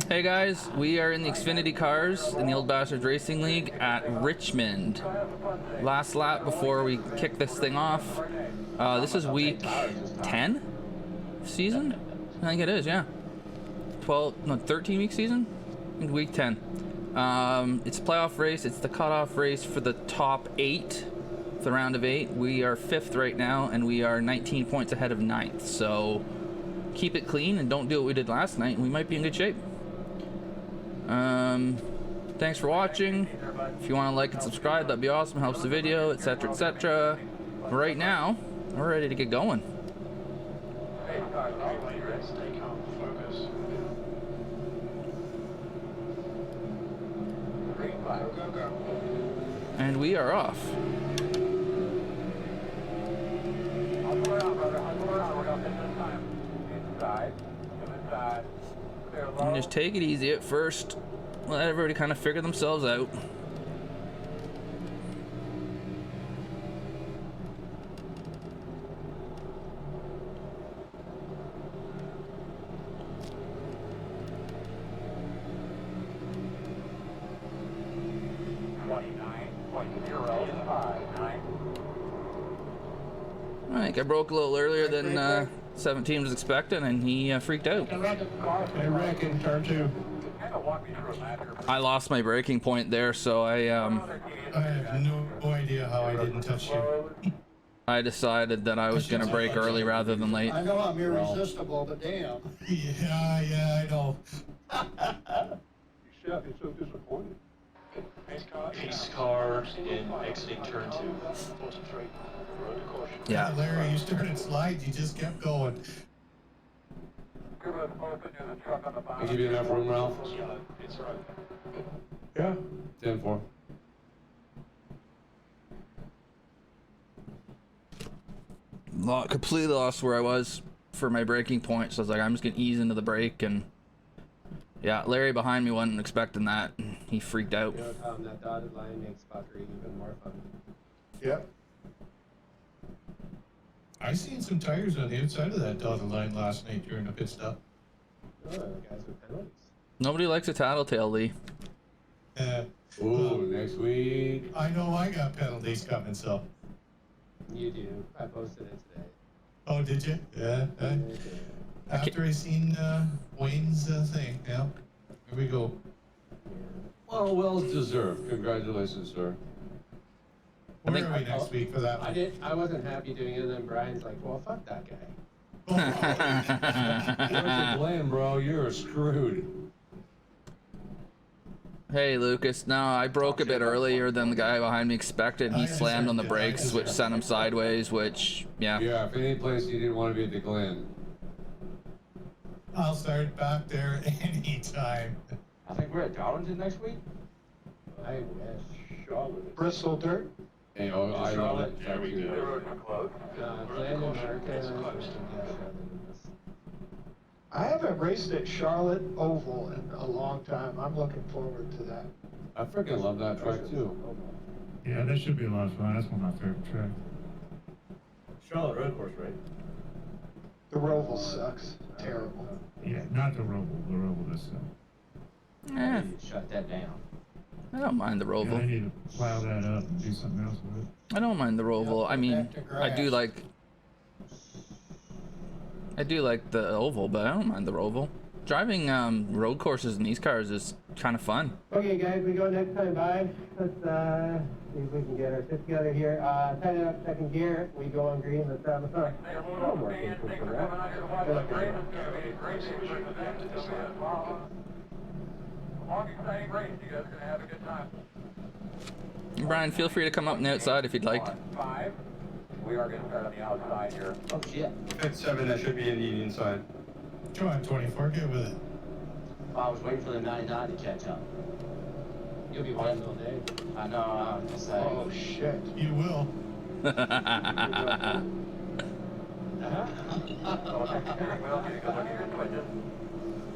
Hey guys, we are in the Xfinity cars in the Old Bastards Racing League at Richmond. Last lap before we kick this thing off. This is week 10 season? I think it is, yeah. 13 week season? I think week 10. It's a playoff race. It's the cutoff race for the top 8, the round of 8. We are 5th right now, and we are 19 points ahead of 9th. So keep it clean and don't do what we did last night, and we might be in good shape. Thanks for watching. If you want to like and subscribe, that'd be awesome. Helps the video, etc., etc. But right now, we're ready to get going. And we are off. And just take it easy at first. Let everybody kind of figure themselves out. I think I broke a little earlier than 17 was expecting, and he freaked out. Hey, Rick, in turn 2. I lost my braking point there, so I have no idea how I didn't touch you. I decided that I was going to brake early rather than late. I know I'm irresistible, but damn. Yeah, I know. You should be so disappointed. Pace car in exiting turn 2. Yeah. Larry, you started slides, you just kept going. I give you enough room, Ralph? Yeah. 10-4. Completely lost where I was for my braking point, so I was like, I'm just gonna ease into the brake, and yeah, Larry behind me wasn't expecting that, and he freaked out. You know, Tom, that dotted line makes fuckery even more fun. Yep. I seen some tires on the outside of that dotted line last night during the pit stop. Oh, guys with penalties. Nobody likes a tattletale, Lee. Ooh, next week. I know I got penalties coming, so. You do. I posted it today. Oh, did you? Yeah. After I seen Wayne's thing, yeah. Here we go. Well deserved. Congratulations, sir. Where are we next week for that one? I wasn't happy doing it, and then Brian's like, well, fuck that guy. Where's the blame, bro? You're screwed. Hey Lucas, no, I broke a bit earlier than the guy behind me expected. He slammed on the brakes, which sent him sideways, which, yeah. Yeah, if any place you didn't want to be at the Glen. I'll start back there anytime. I think we're at Darlington next week. I wish. Charlotte. Bristol dirt. Hey, oh, I love it. There we go. Glenn and Marquez. I haven't raced at Charlotte Oval in a long time. I'm looking forward to that. I freaking love that track too. Yeah, that should be a lot of fun. That's one of my favorite tracks. Charlotte Road Course, right? The Roval sucks. Terrible. Yeah, not the Roval. The Roval does so. Eh, Shut that down. I don't mind the Yeah, I Roval. need to plow that up and do something else with it. I don't mind the Roval. I mean, I do like the oval, but I don't mind the Roval. Driving road courses in these cars is kind of fun. Okay, guys, we go next time by. Let's see if we can get our shit together here. Tighten it up second gear. We go on green. Let's have a fun. No more things for that. Good luck, everyone. Long, exciting race. You guys are going to have a good time. Brian, feel free to come up on the outside if you'd like. 5. We are going to start on the outside here. Oh shit. Pit 7, that should be in the inside. Come on, 24, get with it. I was waiting for the 99 to catch up. You'll be waiting all day. I know, I was just saying. Oh, shit. You will. So, next steering wheel, get a good look at your twitches.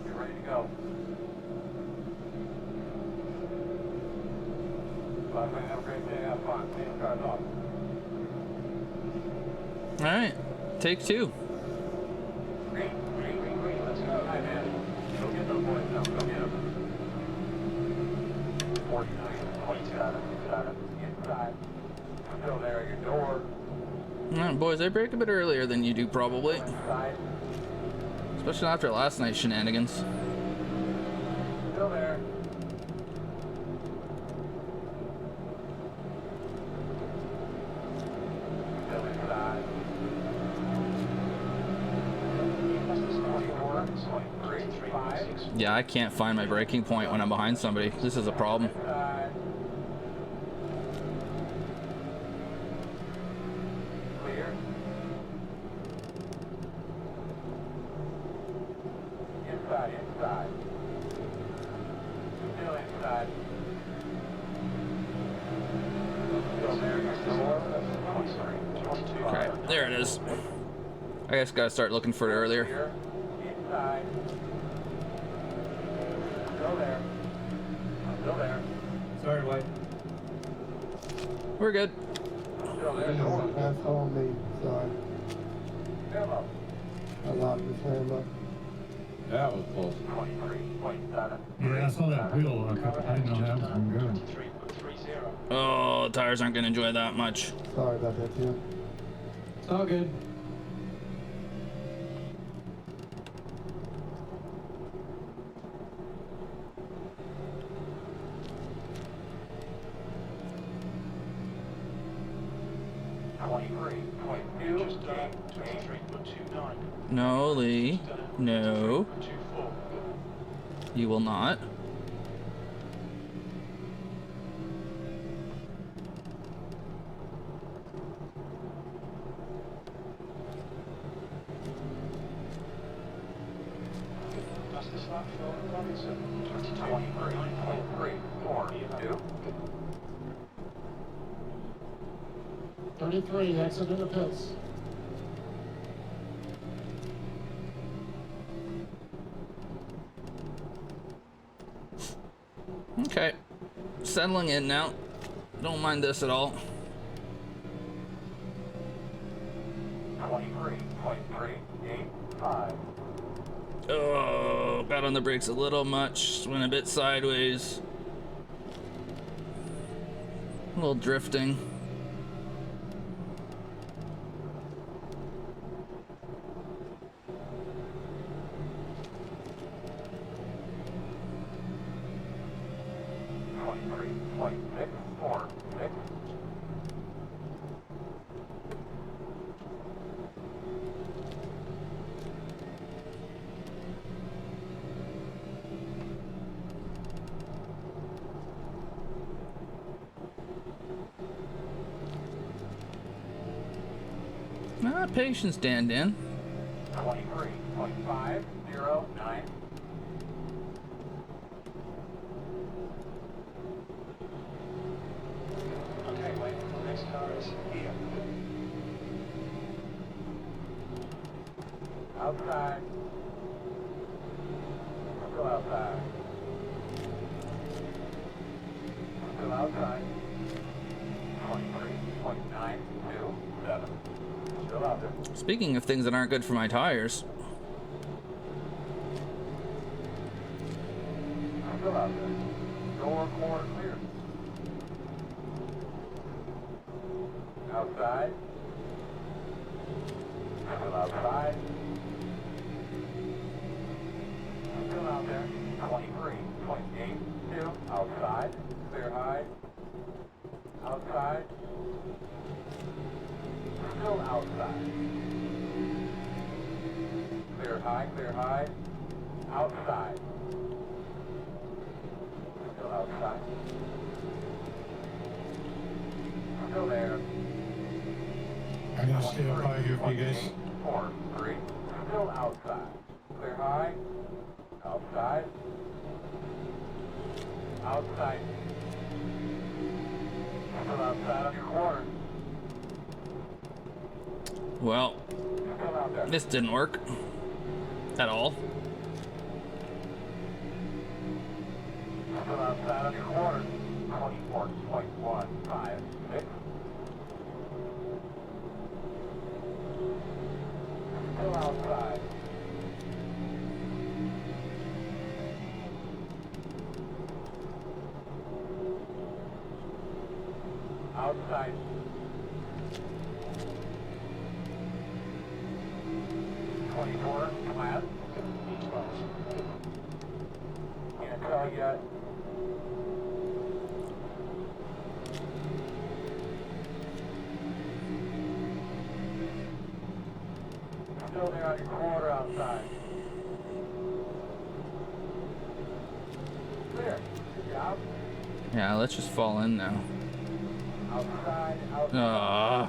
You're ready to go. Have a great day. Have fun. These cars off. All right, take 2. Green. Let's go. Hi, man. Go get those boys now. Go get outside. Still there at your door. Boys, I brake a bit earlier than you do probably. Inside. Especially after last night's shenanigans. Still there. Still inside. 24, 23, 5. Yeah, I can't find my braking point when I'm behind somebody. This is a problem. Inside. Clear. Inside, inside. Still inside. Still there, your door. 23, 22. Okay, there it is. I guess gotta start looking for it earlier. Clear. Inside. Still there. Still there. Sorry, White. We're good. Still there, door. That's all me, sorry. Still up. I locked the flame up. That was close. 23.7. Yeah, I saw that wheel. I didn't know that was gonna go. 3.30. Oh, tires aren't gonna enjoy that much. Sorry about that, Jim. It's all good. No, Lee. No. You will not. Fastest lap for Robinson. 23.342. 33, exit in the pits. Okay. Settling in now. Don't mind this at all. 23.385. Oh, got on the brakes a little much. Went a bit sideways. A little drifting. Patience stand in. 23.509. Okay, wait, the next car is here. Outside. Still outside. Still outside. 23.927. Still out there. Speaking of things that aren't good for my tires. Still out there. Door corner clear. Outside. Still outside. Still out there. 23.82. Outside. Clear high. Outside. Still outside. Clear high, clear high. Outside. Still outside. Still there. I'm gonna stay up high here for you guys. 4, 3. Still outside. Clear high. Outside. Outside. Still outside on your corner. Well, Still out there. this didn't work at all. Still outside on your corner. 24.156. Still outside. outside. .24, flat. B12. Can't tell yet. Still there on your quarter outside. Clear. Good job. Yeah, let's just fall in now. Outside, outside.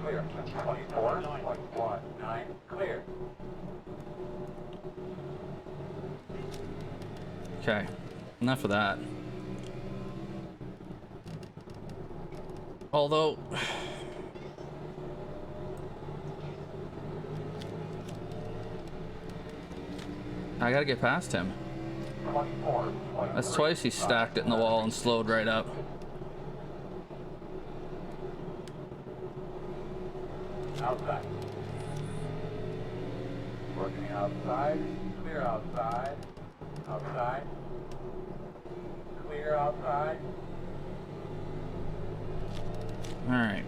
Clear. 24.19. Clear. Okay, enough of that. Although, I gotta get past him. 24. That's twice he stacked it in the wall and slowed right up. Outside. Working outside. Clear outside. Outside. Clear outside. All right.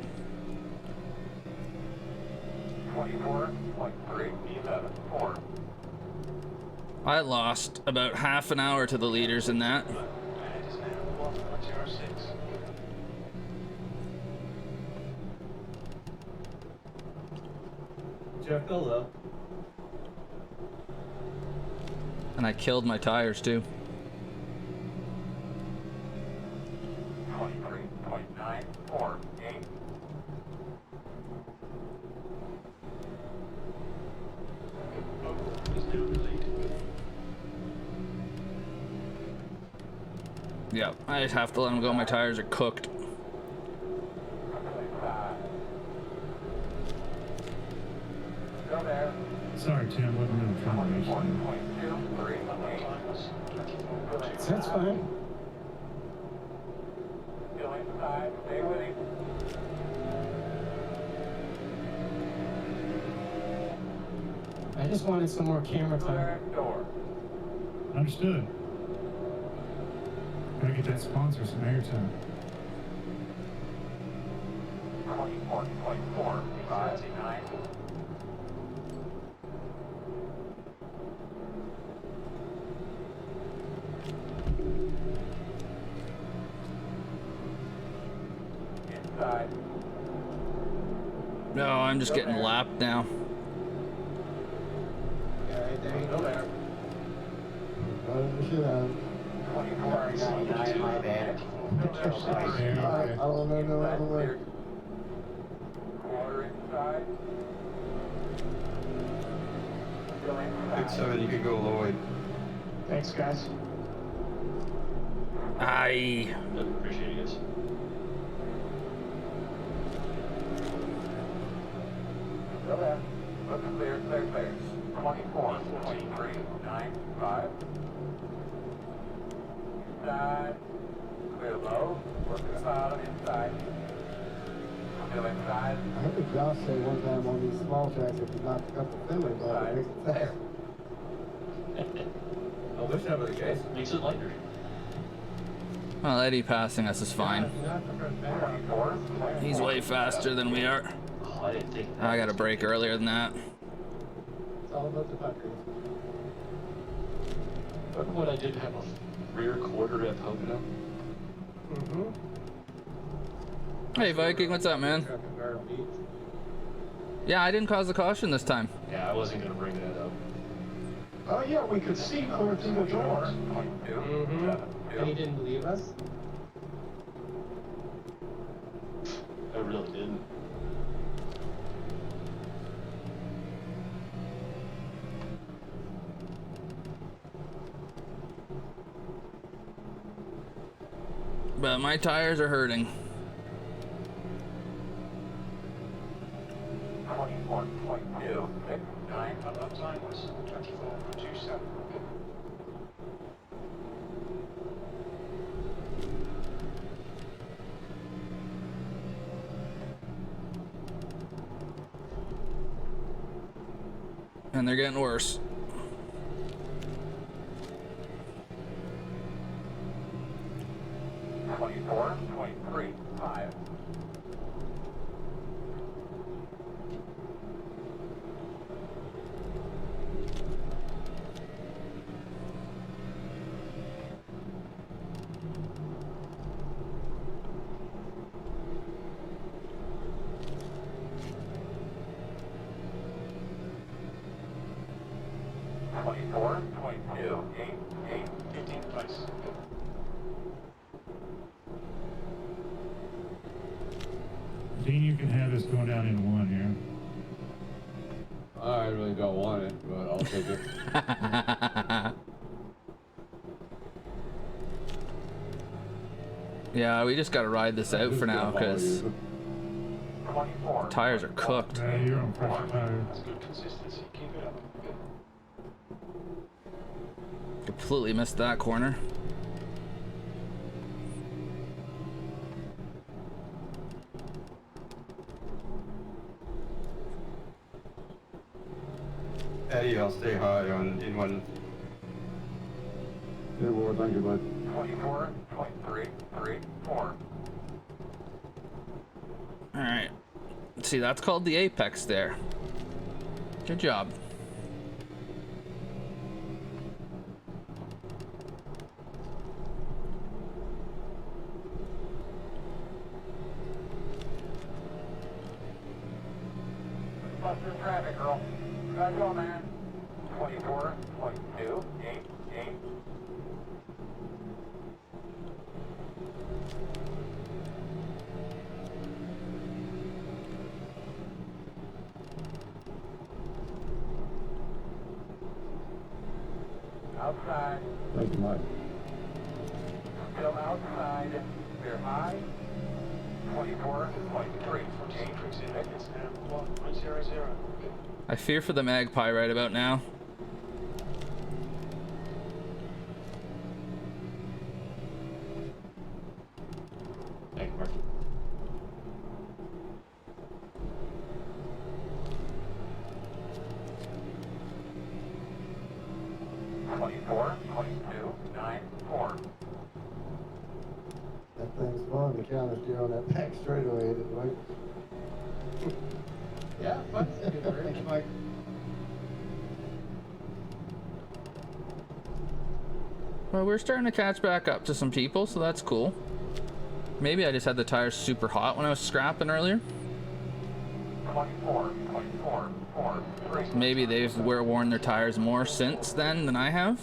24.374. I lost about half an hour to the leaders in that. Jeff Bill, And I killed my tires too. 23.948. Yep, I just have to let him go. My tires are cooked. Go there. Sorry, Tim, wasn't in front of me. 1.238. That's fine. Still inside. Stay with him. I just wanted some more camera time. Clear door. Understood. Gotta get that sponsor some airtime. 24.459. Inside. No, I'm just getting lapped now. Alright, there you Go go. there. Oh, shit out. 24.99, my bad. I don't know. Quarter inside. Still inside. 6-7, you could go Lloyd. Thanks, guys. Aye. Appreciate you guys. Still there. Looks clear, clear, clear. 24.395. Inside. Clear low. Working the bottom inside. Still inside. I heard Josh say one time on these small tracks, if you knock a couple fenders off, it makes it fast. I wish that was the case. Makes it lighter. Well, Eddie passing us is fine. He's way faster than we are. Oh, I didn't think. I got a break earlier than that. It's all about the puckers. Remember when I did have a rear quarter at Pocono? Mm-hmm. Hey Viking, what's up, man? Yeah, I didn't cause the caution this time. Yeah, I wasn't gonna bring that up. Oh, yeah, we could see clear through the door. Mm-hmm. And he didn't believe us? I really didn't. But my tires are hurting. 21.269. Uptime was 24.27. And they're getting worse. 24.35. Dean, you can have this going down in one here. I really don't want it, but I'll take it. Yeah, we just gotta ride this out for now because tires are cooked. You're on pressure tire. That's good consistency. Keep it up. Completely missed that corner. Eddie, I'll stay high on in one. Good Lord, thank you, bud. 24.334. All right. See, that's called the apex there. Good job. Buster traffic, girl. Gotta go, man. 24.288. Outside. Thank you, Mike. Still outside. We're high. 24.3. Matrix in it's now 1.00. I fear for the Magpie right about now. Thank you, Mark. That thing's fun, the counter steer on that back straightaway, isn't it, Mike? Yeah, fun. Thank you, Mike. Well, we're starting to catch back up to some people, so that's cool. Maybe I just had the tires super hot when I was scrapping earlier. 24.443. Maybe they've worn their tires more since then than I have.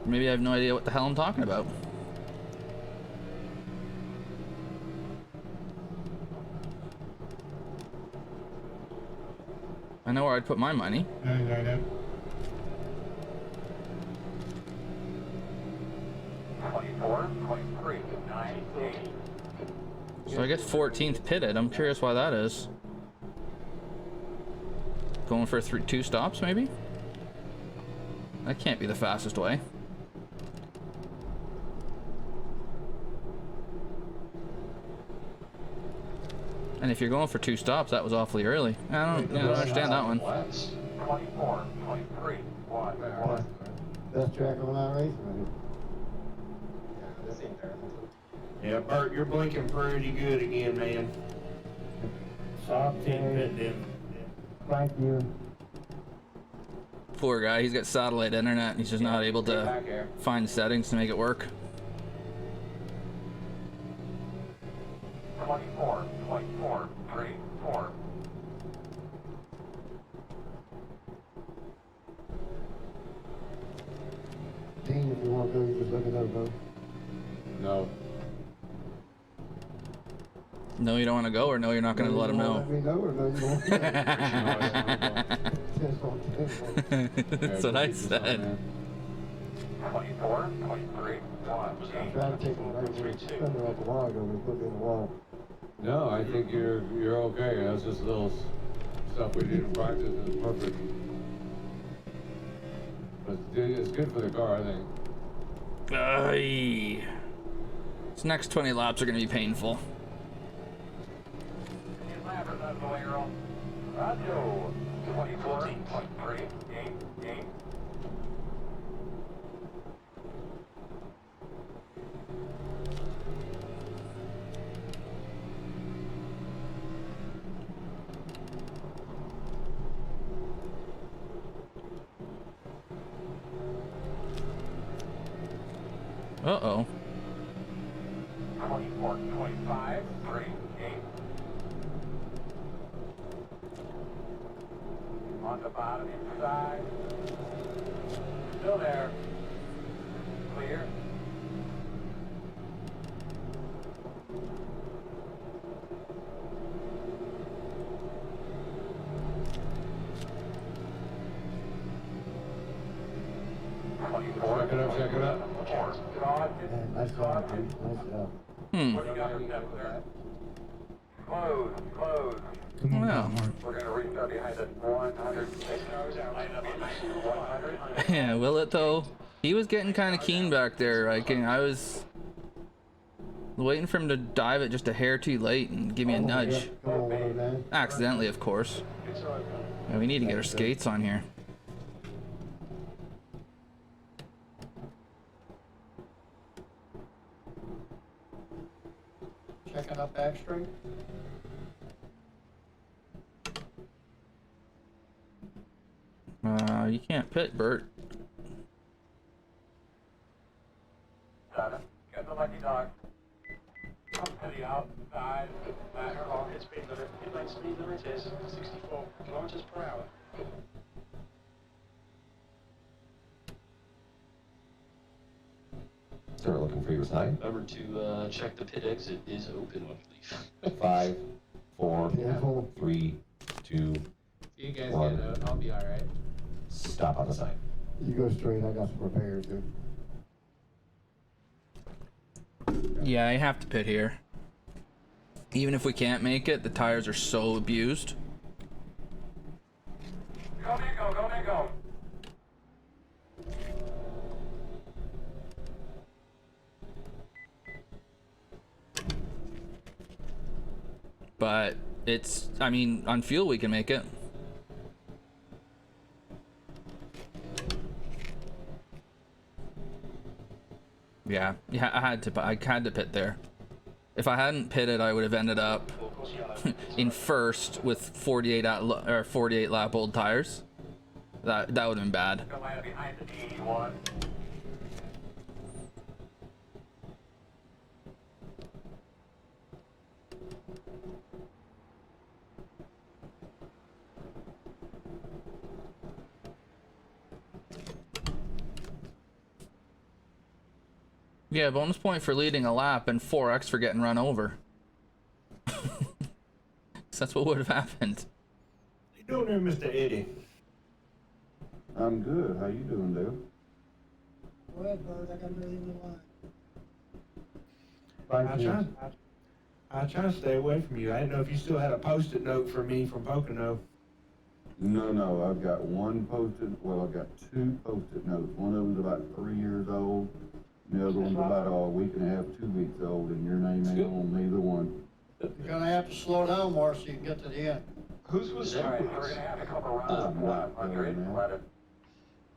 Maybe I have no idea what the hell I'm talking about. I know where I'd put my money. No. 24.398. So I guess 14th pitted. I'm curious why that is. Going for two stops, maybe? That can't be the fastest way. And if you're going for two stops, that was awfully early. I don't understand that one. 24.311. Best track on iRacing. Yeah, Bert, you're blinking pretty good again, man. Soft 10 pit in. Thank you. Poor guy, he's got satellite internet and he's just not able to Back here. find settings to make it work. 24.434. Dean, if you want to go, you just look it up, bro. No. No, you don't want to go, or no, you're not going to let him know? Let me know, or no, you won't. That's what I said. 24.318. Try to take it right here, thunder off the wall, go, we put it in the wall. No, I think you're okay. That's just little stuff we did in practice. It's perfect. But it's good for the car, I think. Aye. This next 20 laps are going to be painful. Rajo. 24.388. Uh-oh. 24.5, 3, 8. On the bottom inside. Still there. Clear. Check it up, check it up. Nice job, dude. Nice job. What do you got for depth there? Close, close. Come on, Wow. Mark. We're gonna restart behind us. 100. 100. Yeah, will it though? He was getting kind of keen back there. Like, and I was waiting for him to dive it just a hair too late and give me a nudge. Come on, man. Accidentally, of course. Yeah, we need to get our skates on here. Checking up back straight. You can't pit, Bert. Got it. Got the lucky dog. Come to the outside. Its speed limit. Inline speed limit is 64 kilometers per hour. Start looking for your sign. Remember to check the pit exit is open when you leave. 5, 4, Careful. 3, 2, You guys One. get out. I'll be alright. stop on the sign. You go straight, I got some repairs, dude. Yeah, I have to pit here. Even if we can't make it, the tires are so abused. Go, Nico, go, Nico. But it's, I mean, on fuel we can make it. Yeah, I had to pit there. If I hadn't pitted, I would have ended up in first with 48 lap old tires. That would have been bad. Go line behind the 81. Yeah, bonus point for leading a lap and 4x for getting run over. That's what would have happened. How you doing there, Mr. Eddie? I'm good. How you doing, Dale? Go ahead, Bert, I got another in line. I try to stay away from you. I didn't know if you still had a post-it note for me from Pocono. No, I've got one posted, well, I've got two post-it notes. One of them's about 3 years old, and the other one's about a week and a half, 2 weeks old, and your name ain't on neither one. You're gonna have to slow down more so you can get to the end. Whose was All right, that? we're gonna have a couple rounds Black on there, grid. man. Let it.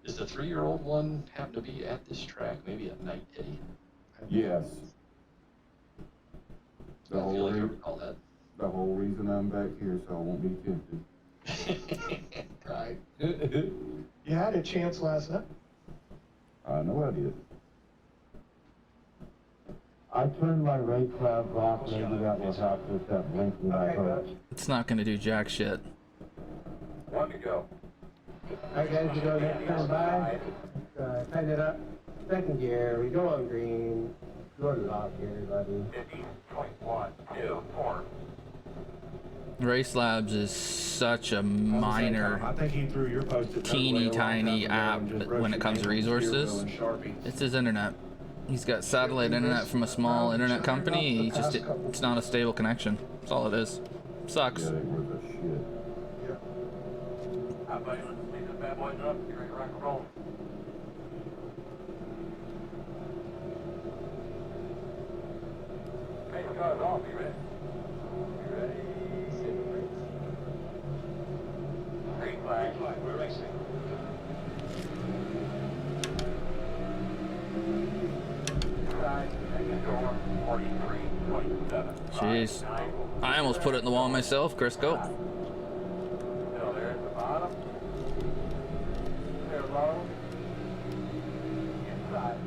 Does the 3-year-old one happen to be at this track? Maybe at night, Eddie? Yes. I feel like I recall that. The whole reason I'm back here, so I won't be tempted. Right. You had a chance last night. I know I did. I turned my race clouds off, maybe that will help with that blinking light. It's not gonna do jack shit. One to go. Alright guys, we go next time by. Tighten it up. Second gear, we go on green. Go to lock here, everybody. 50.124. Race Labs is such a minor, I think he threw your post-it note teeny away a long tiny time ago app and just when brushed it your comes to name with a resources. Earl and Sharpie. It's his internet. He's got satellite internet from a small internet company. It's not a stable connection. That's all it is. Sucks. Yeah, they were the shit. How about you leave the bad boys up? You ready to rock and roll? Hey, cars off. You ready? You ready? Green flag. We're racing. Inside, second door, 43.7. Jeez. I almost put it in the wall myself. Chris, go. Still there at the bottom. Clear low. Inside.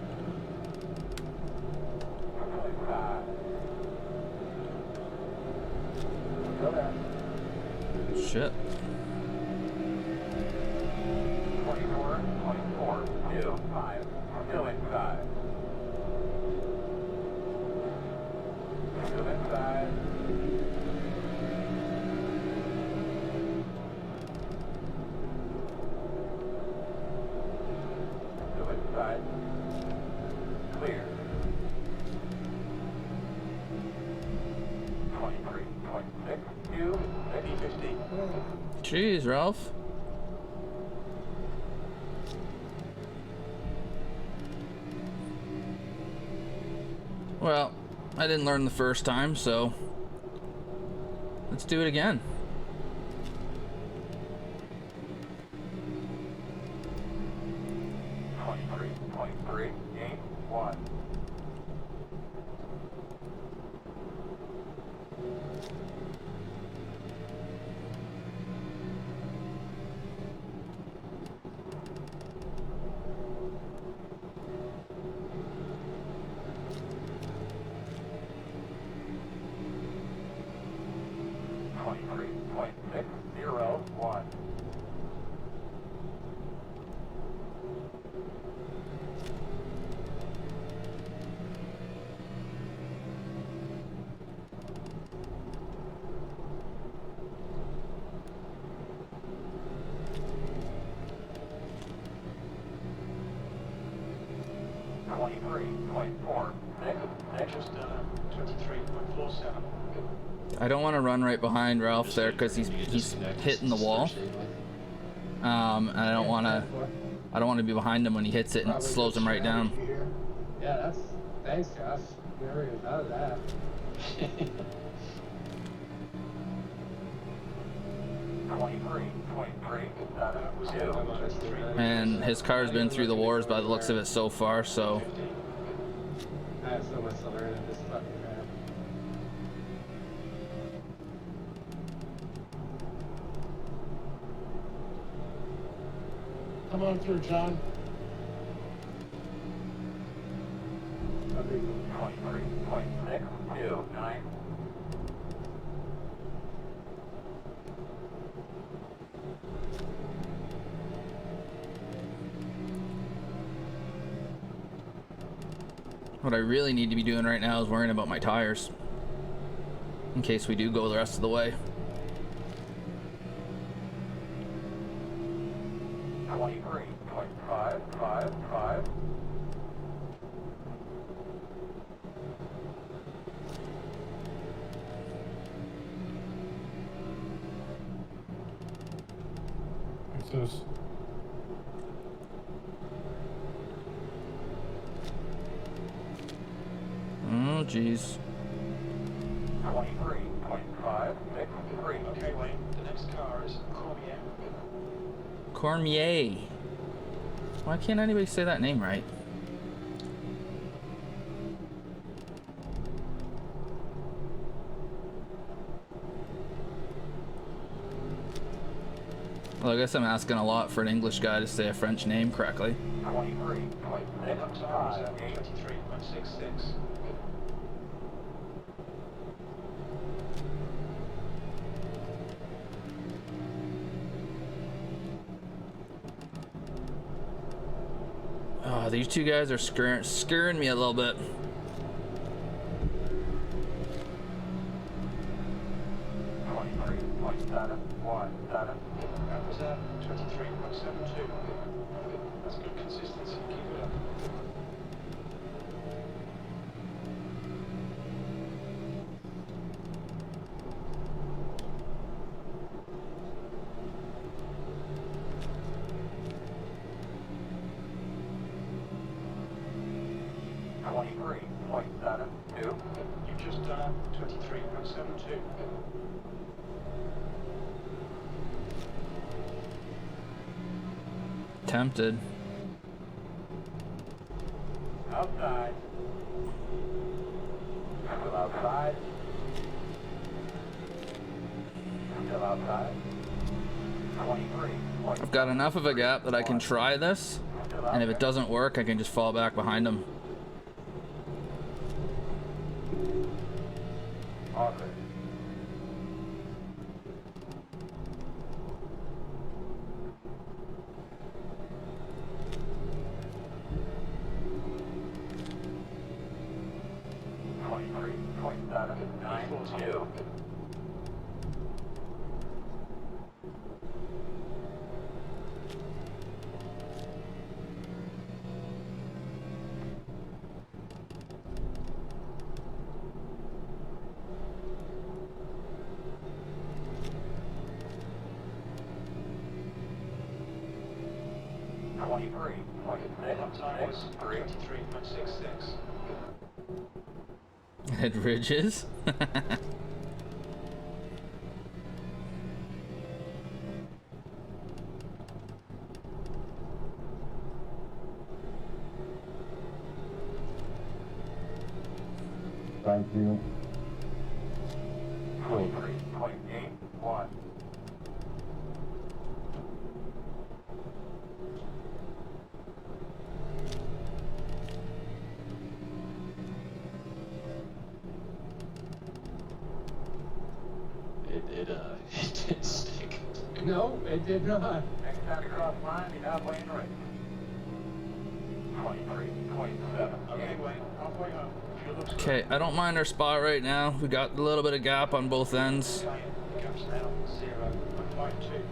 shit. 24, 24, 2, 5. Still inside. Still inside. Still inside. Clear. 23, 26, 2, 50. Jeez, Ralph. Well, I didn't learn the first time, so let's do it again. Three, 8, 1. I don't want to run right behind Ralph there because he's hitting the wall. And I don't want to be behind him when he hits it and it slows him right down. Yeah, that's thanks, Josh. Never even thought of that. And his car's been through the wars by the looks of it so far, so. I have so much to learn in this fucking crap. Come on through, John. 23.6, 2, 9. What I really need to be doing right now is worrying about my tires, in case we do go the rest of the way. 23.555. What's this? Oh, jeez. 23.563. Okay, Wayne, the next car is Cormier. Cormier. Why can't anybody say that name right? Well, I guess I'm asking a lot for an English guy to say a French name correctly. 23.666. Oh, these two guys are scaring me a little bit. That was 23.72. That's good consistency. Keep it up. You've just done 23.72. Tempted. Outside. Still outside. Still outside. 23. I've got enough of a gap that I can try this, and if it doesn't work, I can just fall back behind him. 23.792. Time was 23.66. Head ridges. Thank you. 23.81. It didn't stick. No, it did not. Next time you cross line, be halfway in the race. 23.7. Okay, Wayne, halfway home. Fuel looks good. Okay, I don't mind our spot right now. We got a little bit of gap on both ends. Gaps now 0.52.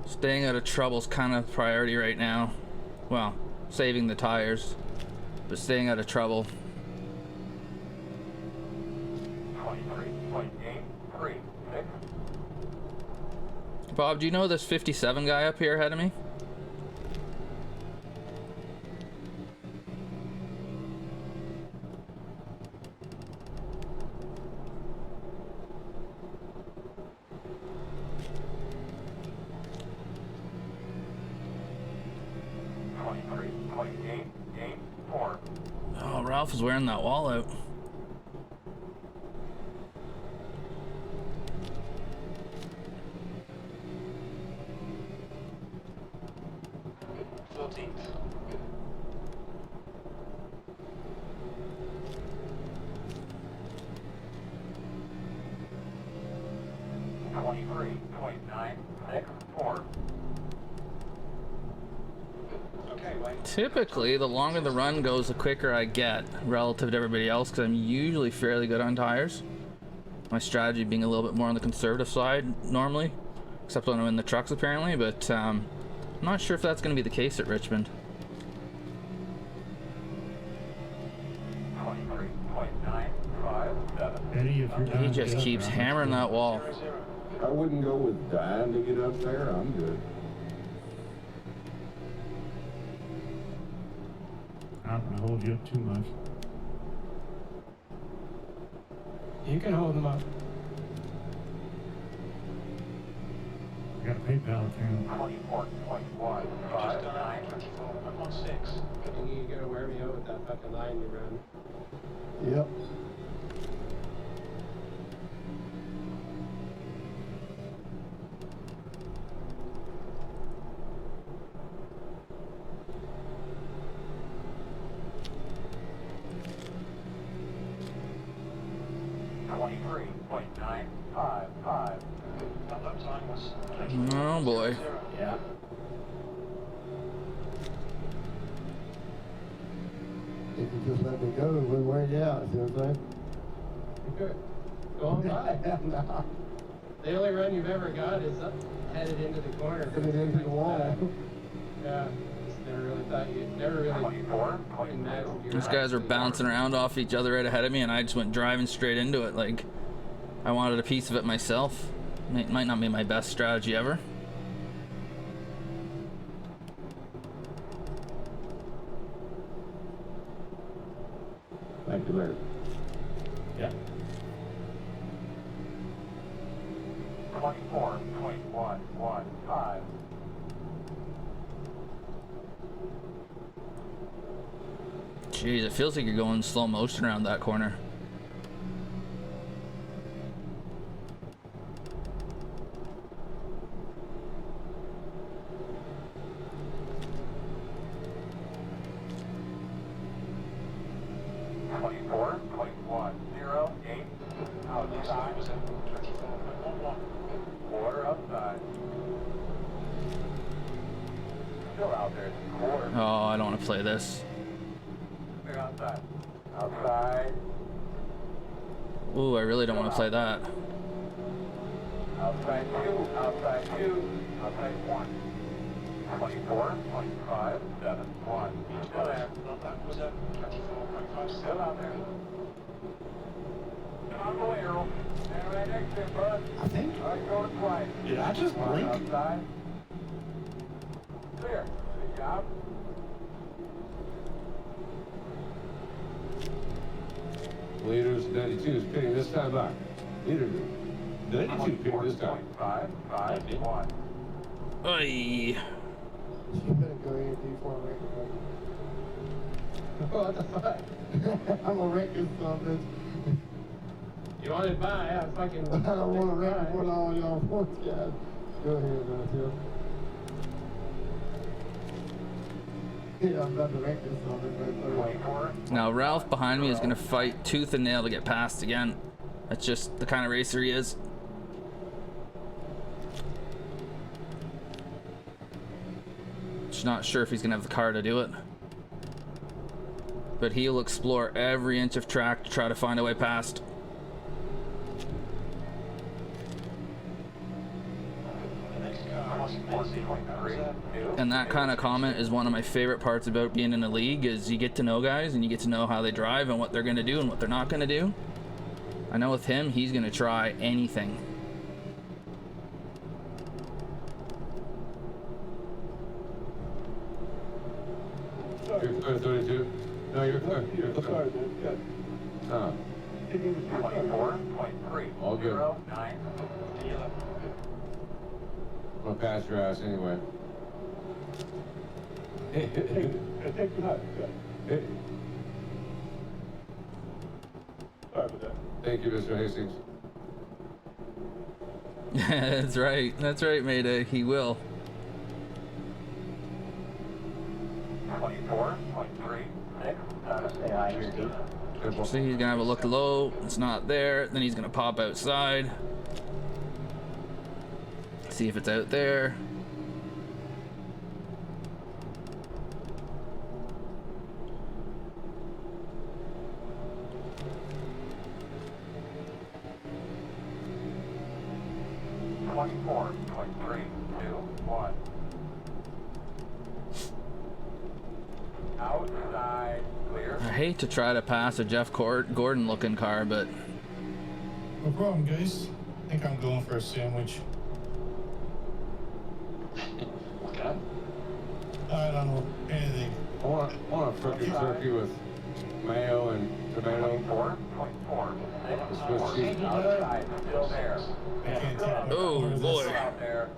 Staying out of trouble's kind of priority right now. Well, saving the tires, but staying out of trouble. 23.836. Bob, do you know this 57 guy up here ahead of me? Oh, Ralph is wearing that wall out. Typically, the longer the run goes, the quicker I get relative to everybody else, because I'm usually fairly good on tires. My strategy being a little bit more on the conservative side normally, except when I'm in the trucks apparently, but I'm not sure if that's going to be the case at Richmond. Eddie, if you're He just keeps hammering that wall. I wouldn't go with dying to get up there. I'm good. I don't want to hold you up too much. You can hold them up. I got a PayPal account. 24.16. You gotta wear me out with that fucking line you run. Yep. Time was Oh boy. Yeah. If you just let me go, it wouldn't wear you out, see what I'm saying? Go on by. The only run you've ever got is up, headed into the corner. Headed into the wall. Yeah. Just never really thought you, never really imagined you. These guys were bouncing around off each other right ahead of me, and I just went driving straight into it like I wanted a piece of it myself. It might not be my best strategy ever. Thank you, Larry. Yeah. 24.115. Jeez, it feels like you're going slow motion around that corner. outside was at 24.11. Quarter outside. Still out there, it's a quarter. Oh, I don't want to play this. outside. Outside. Ooh, I really don't want to play that. Outside 2, outside 2, outside 1. 24, 25, 7, 1. Still there. That was a 24.5. Still out there. On the way, Earl. Stand right next to him, bud. I think. All right, going twice. Did I just One blink? outside. Clear. Good job. Leaders 92 is pitting this time back. Leader 92 pitting this time. 5, 5, 1. Oy. You better go here before I What the fuck? I'm gonna wreck this bitch. You want it by? Yeah, fucking. I don't want to wreck it with all y'all points, guys. Go ahead, Matthew. Yeah, I'm about to wreck this bitch. 24. Now Ralph behind me is gonna fight tooth and nail to get past again. That's just the kind of racer he is. Just not sure if he's gonna have the car to do it. But he'll explore every inch of track to try to find a way past. And that kind of comment is one of my favorite parts about being in a league, is you get to know guys and you get to know how they drive and what they're going to do and what they're not going to do. I know with him, he's going to try anything. You're clear, 32. No, you're clear. You're clear. Huh. 24.3. All good. 0, 9. I'm gonna pass your ass anyway. Take the hut. Hey, Sorry about that. thank you, Mr. Hastings. That's right. That's right, Mayday. He will. 24.3. 6. Say hi here, Pete. So he's gonna have a look low. It's not there. Then he's gonna pop outside. See if it's out there. Outside, clear. I hate to try to pass a Jeff Gordon looking car, but No problem, guys. I think I'm going for a sandwich. Okay. I don't know, anything. I want a frickin' turkey with mayo and tomato. 4.4. The Swiss cheese. Outside, still there. I can't take my Oh, corner of boy. this. Out there.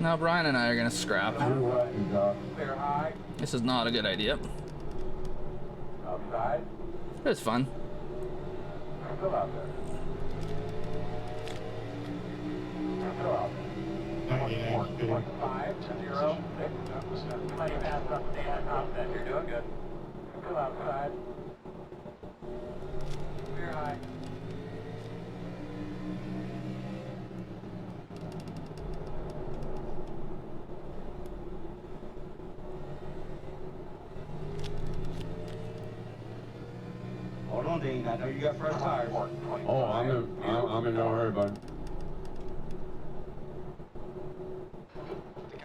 now Brian and I are gonna scrap. Clear high. This is not a good idea. Outside, But it's fun. still out there. Still out there. 99, good. 5, 0, 6. Plenty of pass up, stand up, then you're doing good. Still outside. Clear high. Hold on, Dean. I know you got fresh tires. Oh, I'm in no hurry, bud.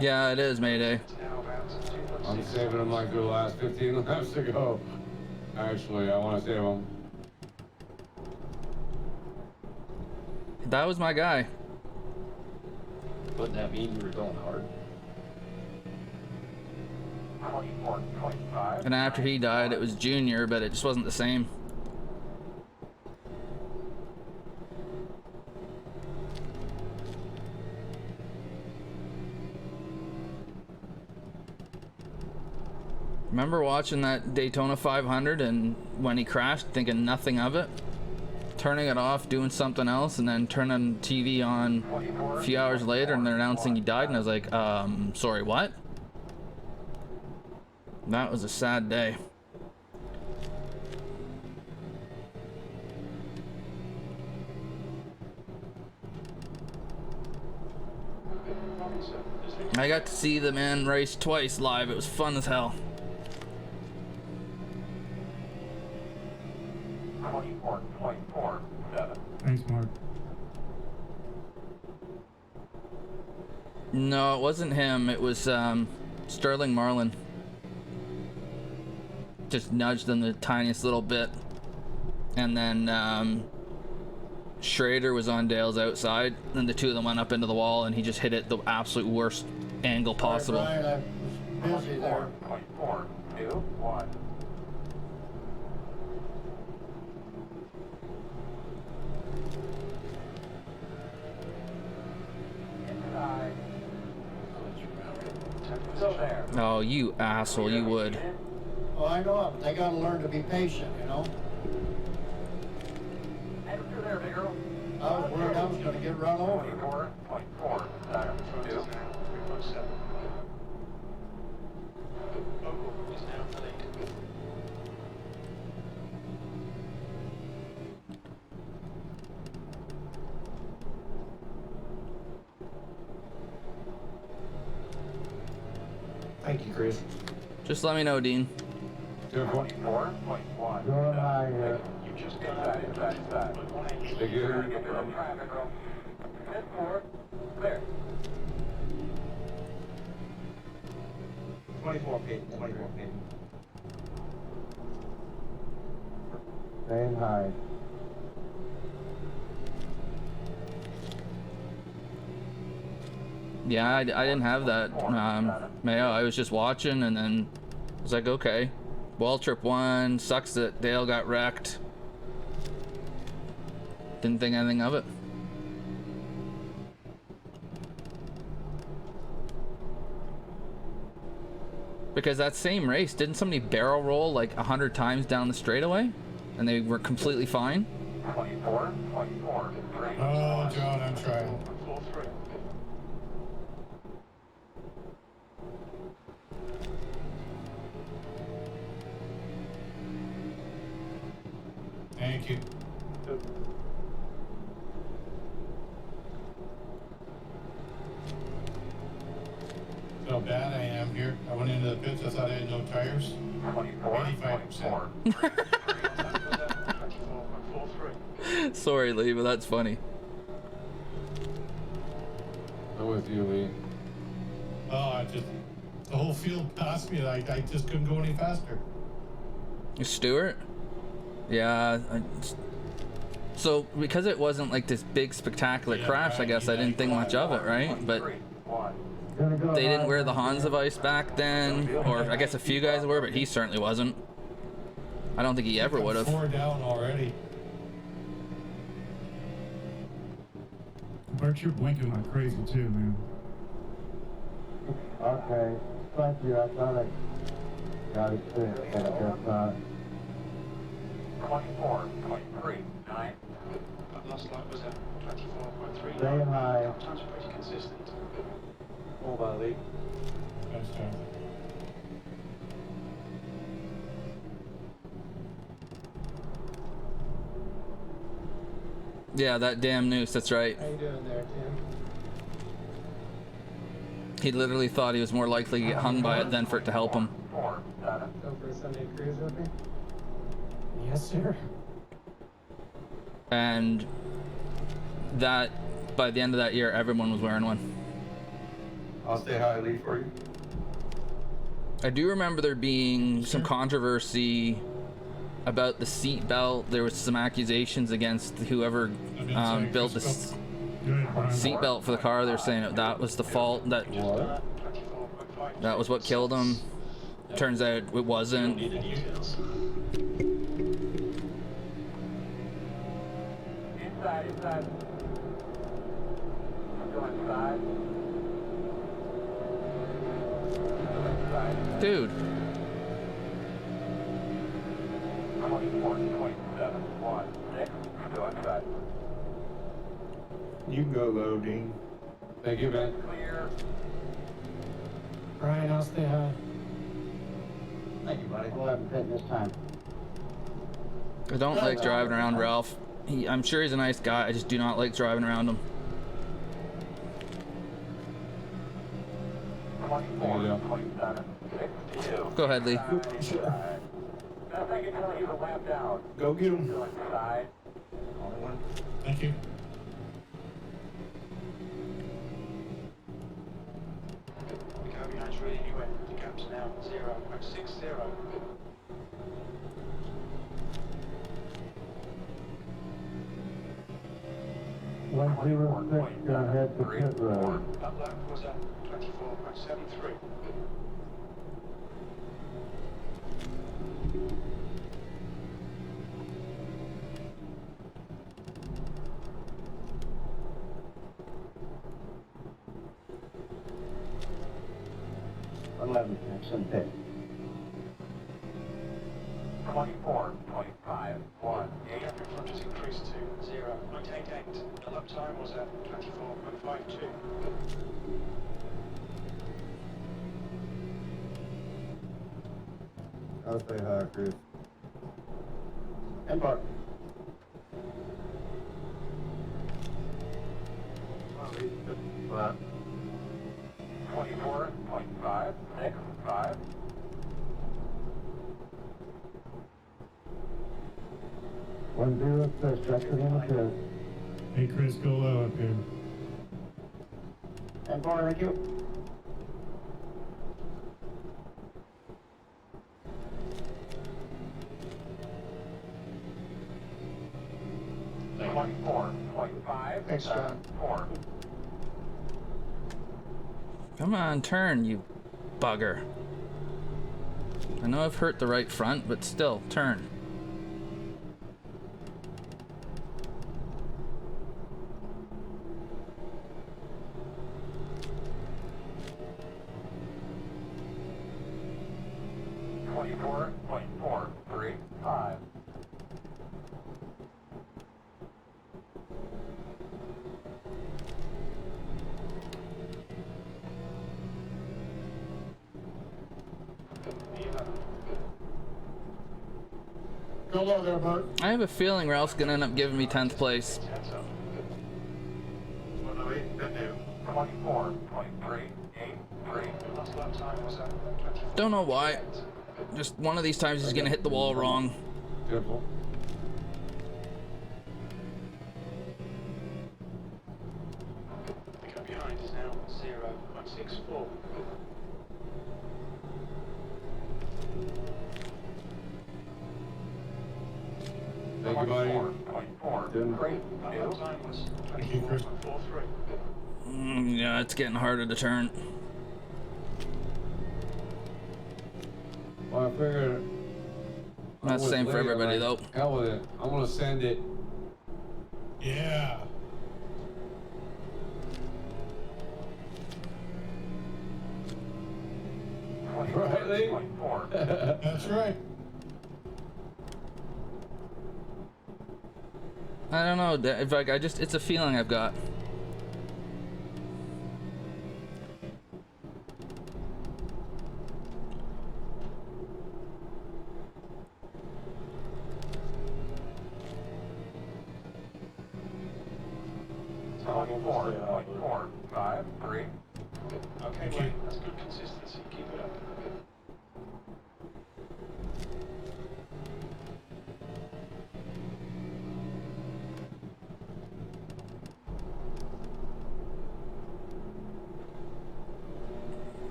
Yeah, it is Mayday. I'm saving them like the last 15 laps to go. Actually, I want to save them. That was my guy. Wouldn't that mean you were going hard? 24.5. And after he died, it was Junior, but it just wasn't the same. Remember watching that Daytona 500 and when he crashed, thinking nothing of it? Turning it off, doing something else, and then turning TV on a few hours later and they're announcing he died, and I was like, sorry, what? That was a sad day. I got to see the man race twice live. It was fun as hell. 24, 7. Thanks, Mark. No, it wasn't him. It was Sterling Marlin. Just nudged them the tiniest little bit. And then Schrader was on Dale's outside, and the two of them went up into the wall, and he just hit it the absolute worst angle possible. All right, Brian, I'm busy there. 24, 2, 1. Inside. Still there. Oh, you asshole, you would. Well, I know, but they gotta learn to be patient, you know? And through there, big girl. I was worried I was gonna get run over. 24, 7, 2. Oval is now in the lead. Thank you, Chris. Just let me know, Dean. 24.1. Going high here. You just got Inside. Big girl. Get the little traffic roll. Head forward. Clear. 24 feet, 24 feet. Staying high. Yeah, I didn't have that, Mayo. I was just watching, and then I was like, okay. Wall trip one. Sucks that Dale got wrecked. Didn't think anything of it. Because that same race, didn't somebody barrel roll like 100 times down the straightaway? And they were completely fine? 24. Oh, John, I'm trying. 4-3. Thank you. See how bad I am here. I went into the pits, I thought I had no tires. 85%. 24.43. Sorry, Lee, but that's funny. I'm with you, Lee. Oh, the whole field passed me, and I just couldn't go any faster. Stuart? Yeah. So, because it wasn't like this big spectacular crash, I guess I didn't think much of it, right? But they didn't wear the Hansavice back then, or I guess a few guys were, but he certainly wasn't. I don't think he ever would have. 4 down already. Bert, you're blinking like crazy too, man. Okay. Thank you. I thought I got it fixed, but I guess not. 24.39. But last lap was at 24.3. Staying high. Times are pretty consistent. All by Lee. Thanks, John. Yeah, that damn noose, that's right. How you doing there, Tim? He literally thought he was more likely to get hung by it than for it to help him. 4, 7. Go for a Sunday cruise with me? Yes, sir. And that, by the end of that year, everyone was wearing one. I'll stay high, Lee, for you. I do remember there being some controversy about the seat belt. There was some accusations against whoever built the seat belt for the car. They're saying that was the fault, that was what killed him. Turns out it wasn't. Inside. Go inside. Dude. 24.716. Go inside. You can go low, Dean. Thank you, man. Clear. Brian, I'll stay high. Thank you, buddy. We'll have him pit this time. I don't like driving around Ralph. I'm sure he's a nice guy. I just do not like driving around him. 24.762. Go ahead, Lee. I think it's only a lap down. Go get him. Go inside. Thank you. The car behind's really wet. The gap's now 0.60. 106, gonna head to pit road. That lap was at 24.73. Pit. 24.51. Gap in front has increased to 0.88. The lap time was at 24.52. I'll say hi, Chris. Embark. Well, 24.565. 106, check it in the pit. Hey, Chris, go low up here. Embark, thank you. Thanks, John. 4. Come on, turn, you bugger. I know I've hurt the right front, but still, turn. .435. Go low there, Bert. I have a feeling Ralph's gonna end up giving me 10th place. 24.383. Last lap time was at 24. Don't know why. Just one of these times he's gonna hit the wall wrong. Careful. The car behind is now 0.64. Thank you, buddy. 4.4. Great. That lap time was Thank you, Chris. 24.43. Yeah, it's getting harder to turn. Well, I figured. Not the same for everybody, though. Hell with it. I'm gonna send it. Yeah. Right, Lee? That's right. I don't know. If I just, it's a feeling I've got. .453. Okay, Wayne, that's good consistency. Keep it up.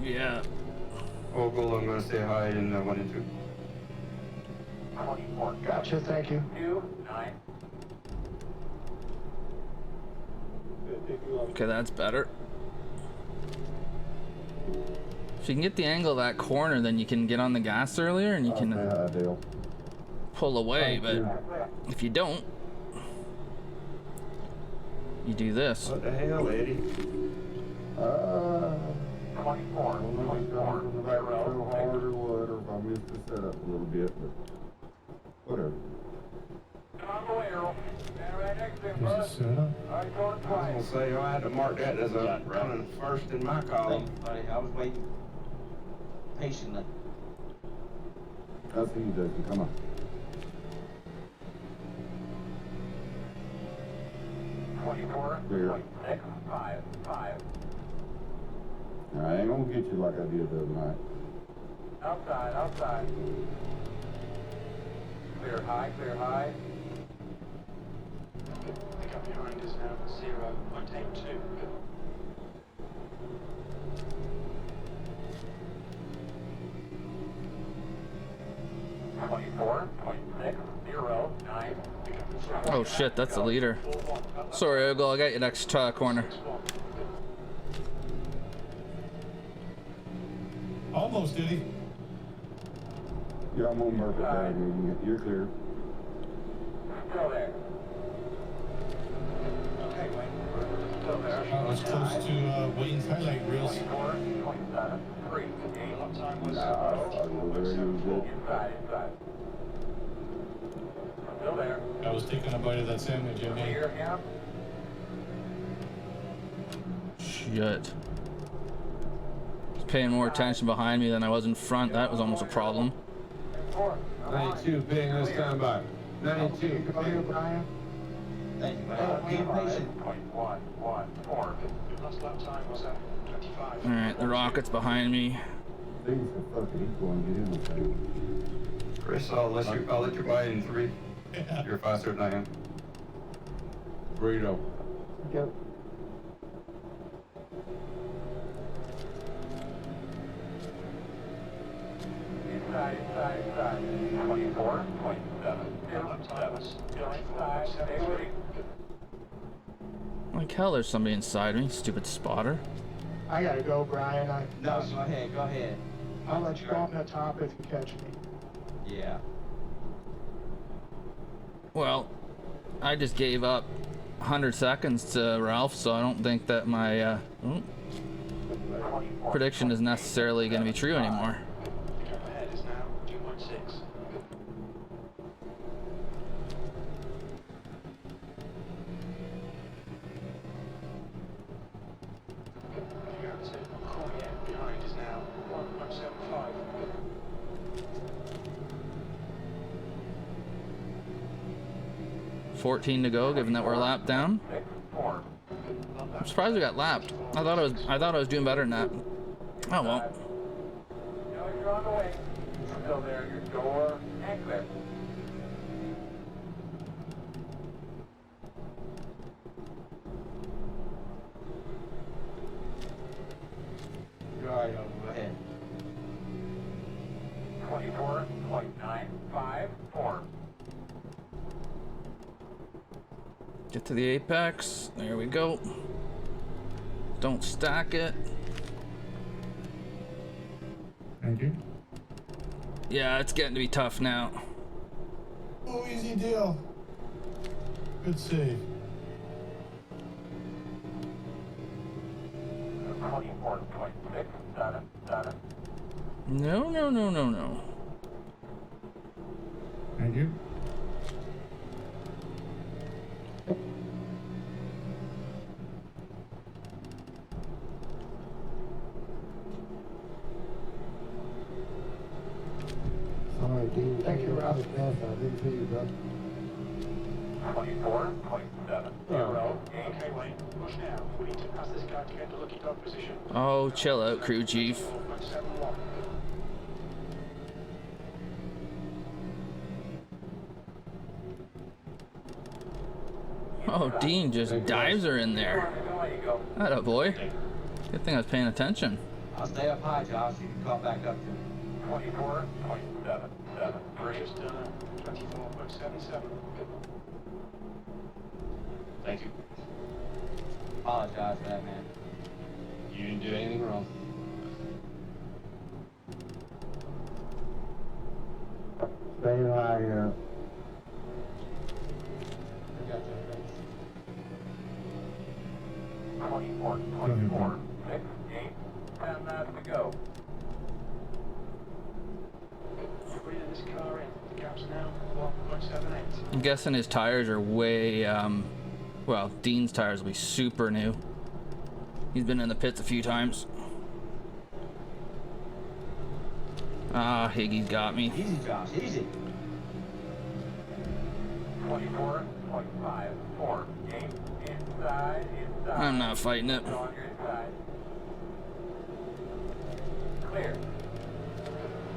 Yeah. Ogle, I'm gonna say hi in 1 and 2. 24. Gotcha, thank you. 29. Okay, that's better. If you can get the angle of that corner, then you can get on the gas earlier and you I'll say can hi, Dale. pull away, Thank but you. if you don't, you do this. What the hell, Eddie? 24. I don't know if I'm coming back so hard or what, or if I missed the setup a little bit, but whatever. On the way, Earl. Stand right next to him, Is bud. it set up? Alright, going I was twice. gonna say, I had to mark that as a running first in my column. Buddy, I was waiting patiently. I'll see you, Jason. Come on. Clear. 24.655. I ain't gonna get you like I did the other night. Outside, outside. clear high, clear high. The gap behind is now 0.82. 24.609. Oh shit, that's the leader. Sorry, Ogle, I'll get you next corner. Almost, did he? Yeah, I'm on Murphy. You're clear. Still there. Okay, Wayne. Still there. I was close to Wayne's highlight reels. 24.73. Lap time was Inside. Still there. I was taking a bite of that sandwich, I mean. Clear him. Shit. Was paying more attention behind me than I was in front. That was almost a problem. 92 ping this time by. 92. Go here, Brian. Thank you, man. Be patient. 0.114. last lap time was at 25. Alright, the rocket's behind me. Things are fucking equal and get in with it. Chris, I'll let you buy in 3. You're faster than I am. Burrito. Go. Inside. 24.7. Stay with Like hell, there's somebody inside me. Stupid spotter. I gotta go, Brian. No, go ahead. I'll let you go on the top if you catch me. Yeah. Well, I just gave up 100 seconds to Ralph, so I don't think that my prediction is necessarily going to be true anymore. The gap ahead is now 2.6. The gap to Cormier behind is now 1.75. 14 to go, given that we're a lap down. I'm surprised we got lapped. I thought I was doing better than that. Oh well. You're on the way. Still there. Your door and clear. You're all right, go ahead. 24.954. Get to the apex. There we go. Don't stack it. Thank you. Yeah, it's getting to be tough now. Oh, easy deal. Good save. 24.677. No. Thank you. Sorry, Dean. Thank you, Ralph. I didn't see you, bro. 24.708. Okay, Wayne, push now. We need to pass this guy to get the lucky dog position. Oh, chill out, crew chief. 4.71. Oh, Dean just dives her in there. Atta boy. Good thing I was paying attention. I'll stay up high, Josh. You can come back up to me. 24.773. Just 24.77. Thank you. Apologize for that, man. You didn't do anything wrong. Stay high here. I got you, thanks. 24.468. 10 laps to go. Bringing this car in. The gap's now 1.78. I'm guessing his tires are way, well, Dean's tires will be super new. He's been in the pits a few times. Ah, Higgy's got me. Easy, Josh, easy. 24.548. Inside. I'm not fighting it. On your inside. Clear.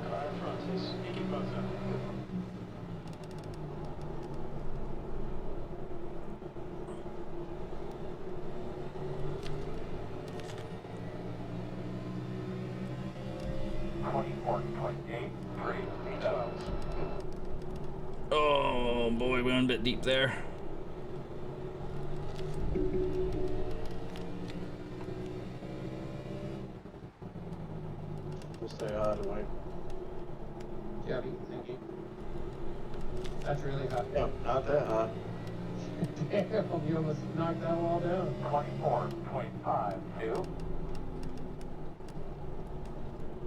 Car in front is Iggy Botha. 24.83. Oh boy, we went a bit deep there. We'll stay out of the way. Yeah, thank you. That's really hot. Yeah, not that hot. Damn, you almost knocked that wall down. 24.52.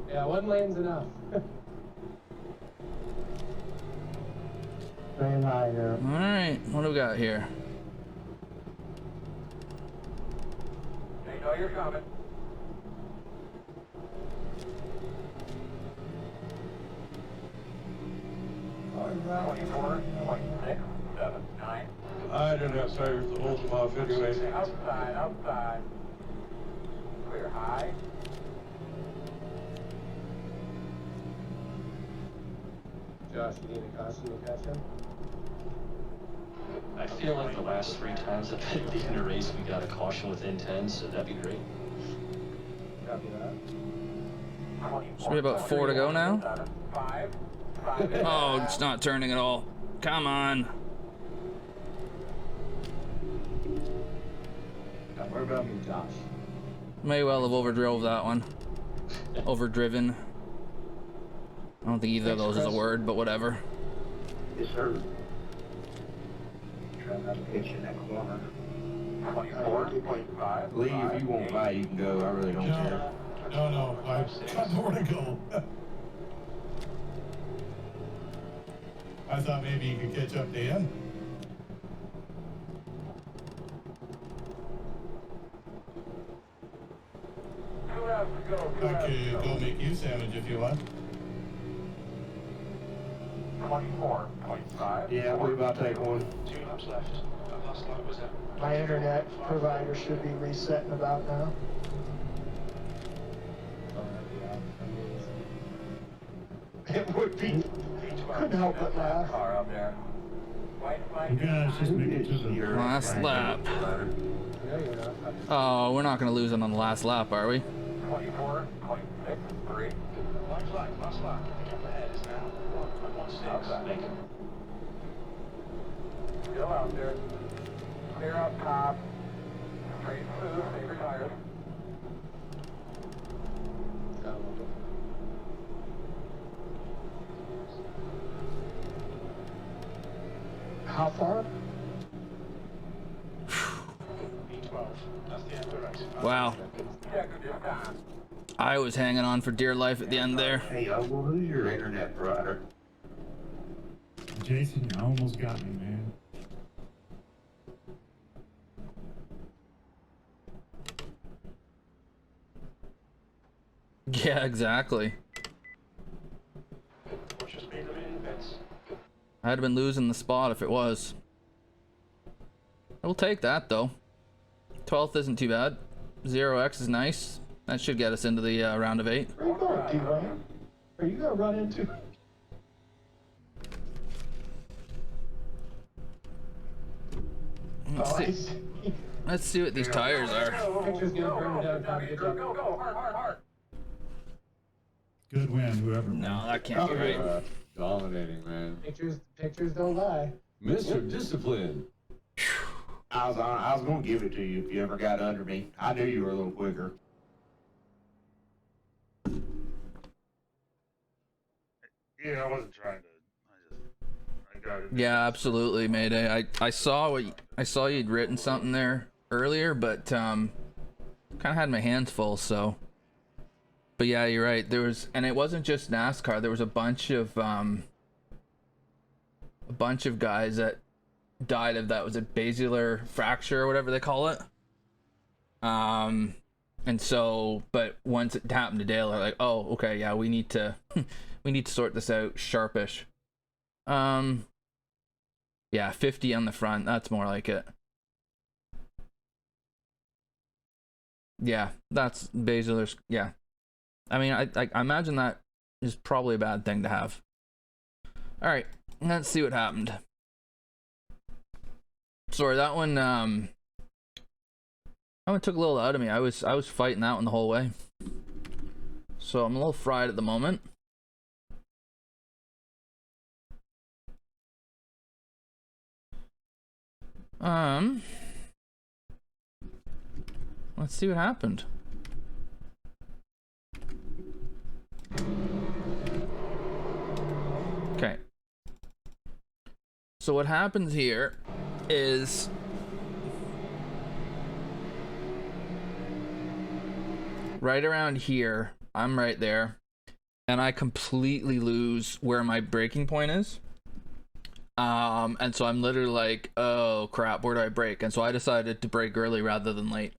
Yeah, one lane's enough. Staying high here. All right, what do we got here? They know you're coming. I don't have tires to hold them off anyway. Outside. Clear high. Josh, you need a caution to catch him? I feel like the last 3 times I've been in a race, we got a caution within 10, so that'd be great. Copy that. Should be about 4 to go now. Oh, it's not turning at all. Come on. What about me, Josh? May well have overdrove that one. Overdriven. I don't think either of those is a word, but whatever. Yes, sir. Try not to pitch in that corner. 24.5. Lee, if you won't buy, you can go. I really don't care. No, I've got more to go. I thought maybe you could catch up to him. I could go make you a sandwich if you want. 24.5. Yeah, we're about to take one. 2 laps left. That last lap was at My internet provider should be resetting about now. It would be. Couldn't help but laugh. Car up there. You guys just make it to the Last lap. No, you're not. Oh, we're not going to lose it on the last lap, are we? 24.63. last lap. Up ahead is now 1.16. Thank you. Still out there. Clear up top. Straight through. Stay retired. How far? B12. That's the end of the race. Wow. I was hanging on for dear life at the end there. Hey, well, who's your internet provider? Jason, you almost got me, man. Yeah, exactly. What's your speed limit in Vince? I'd have been losing the spot if it was. I will take that though. 12th isn't too bad. 0x is nice. That should get us into the round of 8. Where you going, D-Wayne? Are you gonna run into? Let's see what these tires are. Picture's gonna burn down time. Good job. Go, hard. Good win, whoever. No, that can't be right. Dominating, man. Pictures don't lie. Mr. Discipline. I was gonna give it to you if you ever got under me. I knew you were a little quicker. Yeah, I wasn't trying to. I got it. Yeah, absolutely, Mayday. I saw you'd written something there earlier, but kind of had my hands full, so. But yeah, you're right. There was, and it wasn't just NASCAR. There was a bunch of guys that died of that. Was it basilar fracture or whatever they call it? And so, but once it happened to Dale, they're like, oh, okay, yeah, we need to sort this out sharpish. Yeah, 50 on the front. That's more like it. Yeah, that's basilar's. Yeah, I mean, I imagine that is probably a bad thing to have. All right, let's see what happened. Sorry, that one took a little out of me. I was fighting that one the whole way. So I'm a little fried at the moment. Let's see what happened. Okay. So what happens here is right around here, I'm right there, and I completely lose where my braking point is. And so I'm literally like, oh crap, where do I brake? And so I decided to brake early rather than late,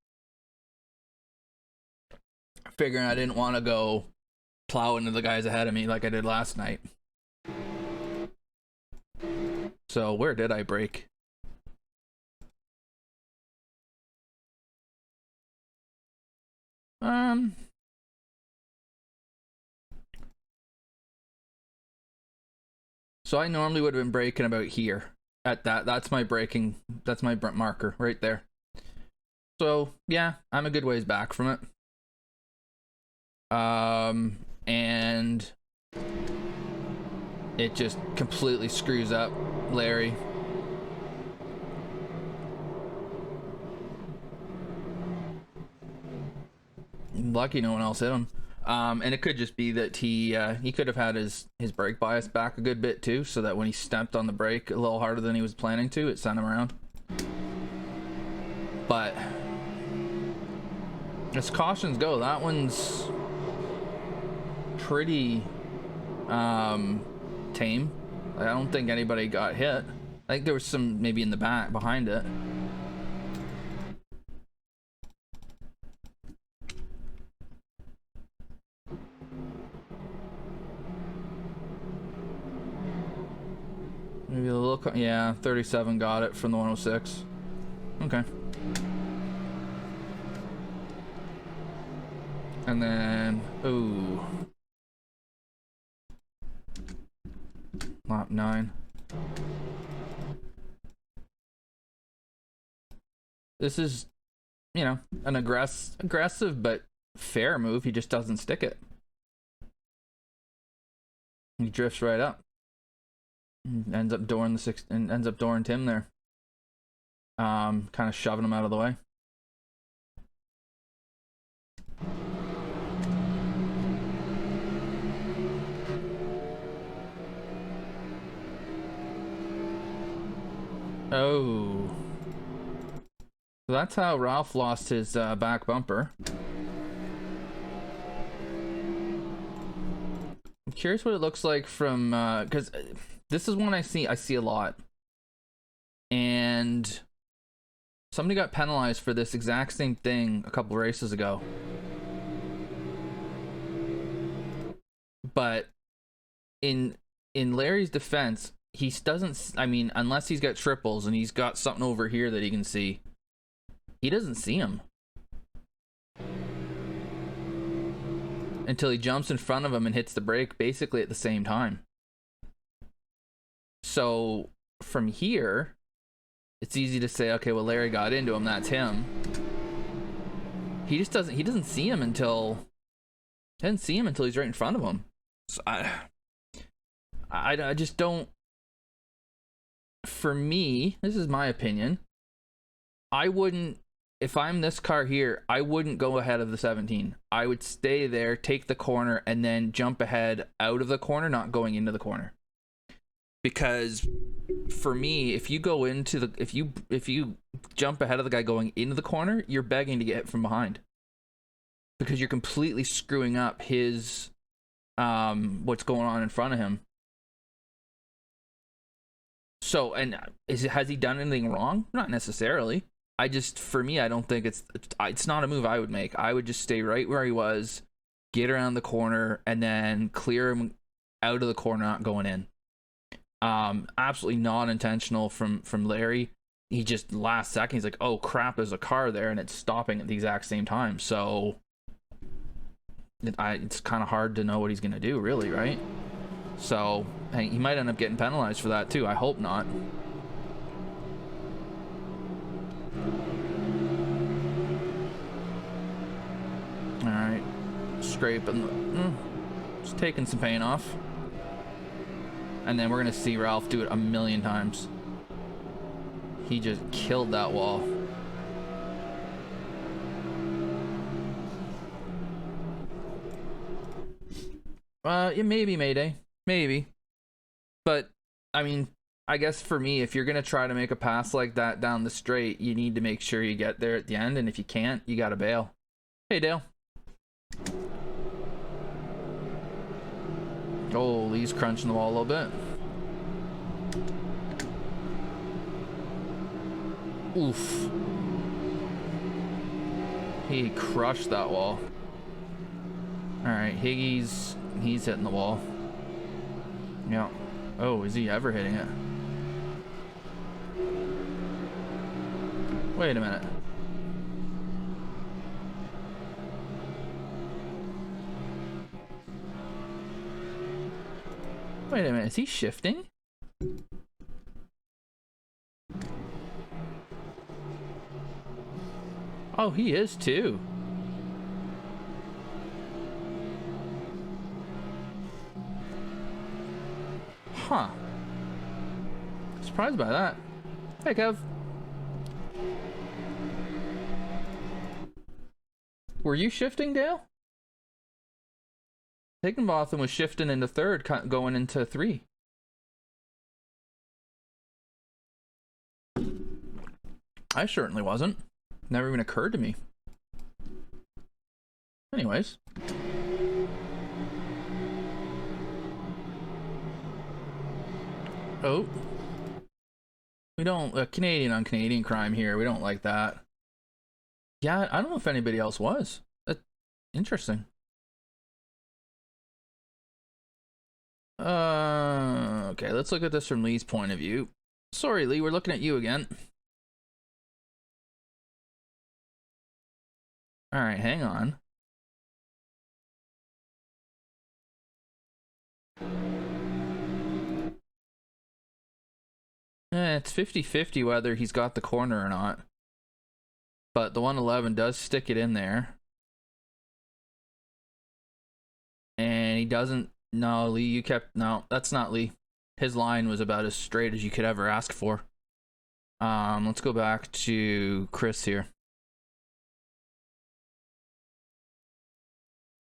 figuring I didn't want to go plow into the guys ahead of me like I did last night. So where did I brake? So I normally would have been braking about here at that. That's my braking. That's my marker right there. So yeah, I'm a good ways back from it. And it just completely screws up Larry. Lucky no one else hit him. And it could just be that he could have had his brake bias back a good bit too, so that when he stepped on the brake a little harder than he was planning to, it sent him around. But as cautions go, that one's pretty tame. I don't think anybody got hit. I think there was some maybe in the back behind it. Maybe a little, yeah, 37 got it from the 106. Okay. And then, ooh. Lap 9. This is, you know, an aggressive but fair move. He just doesn't stick it. He drifts right up. Ends up dooring the six and ends up dooring Tim there. Kind of shoving him out of the way. Oh. So that's how Ralph lost his back bumper. I'm curious what it looks like from because this is one I see a lot. And somebody got penalized for this exact same thing a couple races ago. But in Larry's defense, he doesn't, I mean, unless he's got triples and he's got something over here that he can see, he doesn't see him until he jumps in front of him and hits the brake basically at the same time. So from here, it's easy to say, okay, well, Larry got into him, that's him. He doesn't see him until he's right in front of him. So I just don't, for me, this is my opinion, I wouldn't, if I'm this car here, I wouldn't go ahead of the 17. I would stay there, take the corner, and then jump ahead out of the corner, not going into the corner. Because for me, if you go into the, if you jump ahead of the guy going into the corner, you're begging to get hit from behind. Because you're completely screwing up his, what's going on in front of him. So, and has he done anything wrong? Not necessarily. For me, I don't think it's not a move I would make. I would just stay right where he was, get around the corner, and then clear him out of the corner, not going in. Absolutely non-intentional from Larry. He just last second, he's like, oh crap, there's a car there, and it's stopping at the exact same time. So it's kind of hard to know what he's gonna do, really, right? So hey, he might end up getting penalized for that too. I hope not. All right, scraping, just taking some paint off. And then we're gonna see Ralph do it a million times. He just killed that wall. Yeah, maybe Mayday, maybe. But I mean, I guess for me, if you're gonna try to make a pass like that down the straight, you need to make sure you get there at the end, and if you can't, you gotta bail. Hey, Dale. Oh, Lee's crunching the wall a little bit. Oof. He crushed that wall. Alright, Higgy's... he's hitting the wall. Yeah. Oh, is he ever hitting it? Wait a minute. Wait a minute, is he shifting? Oh, he is too. Huh. Surprised by that. Hey, Kev. Were you shifting, Dale? Higginbotham was shifting into third, going into 3. I certainly wasn't. Never even occurred to me. Anyways. Oh. We don't, Canadian on Canadian crime here. We don't like that. Yeah, I don't know if anybody else was. Interesting. Okay, let's look at this from Lee's point of view. Sorry, Lee, we're looking at you again. Alright, hang on. It's 50-50 whether he's got the corner or not. But the 111 does stick it in there. And he doesn't... No, Lee, you kept... No, that's not Lee. His line was about as straight as you could ever ask for. Let's go back to Chris here.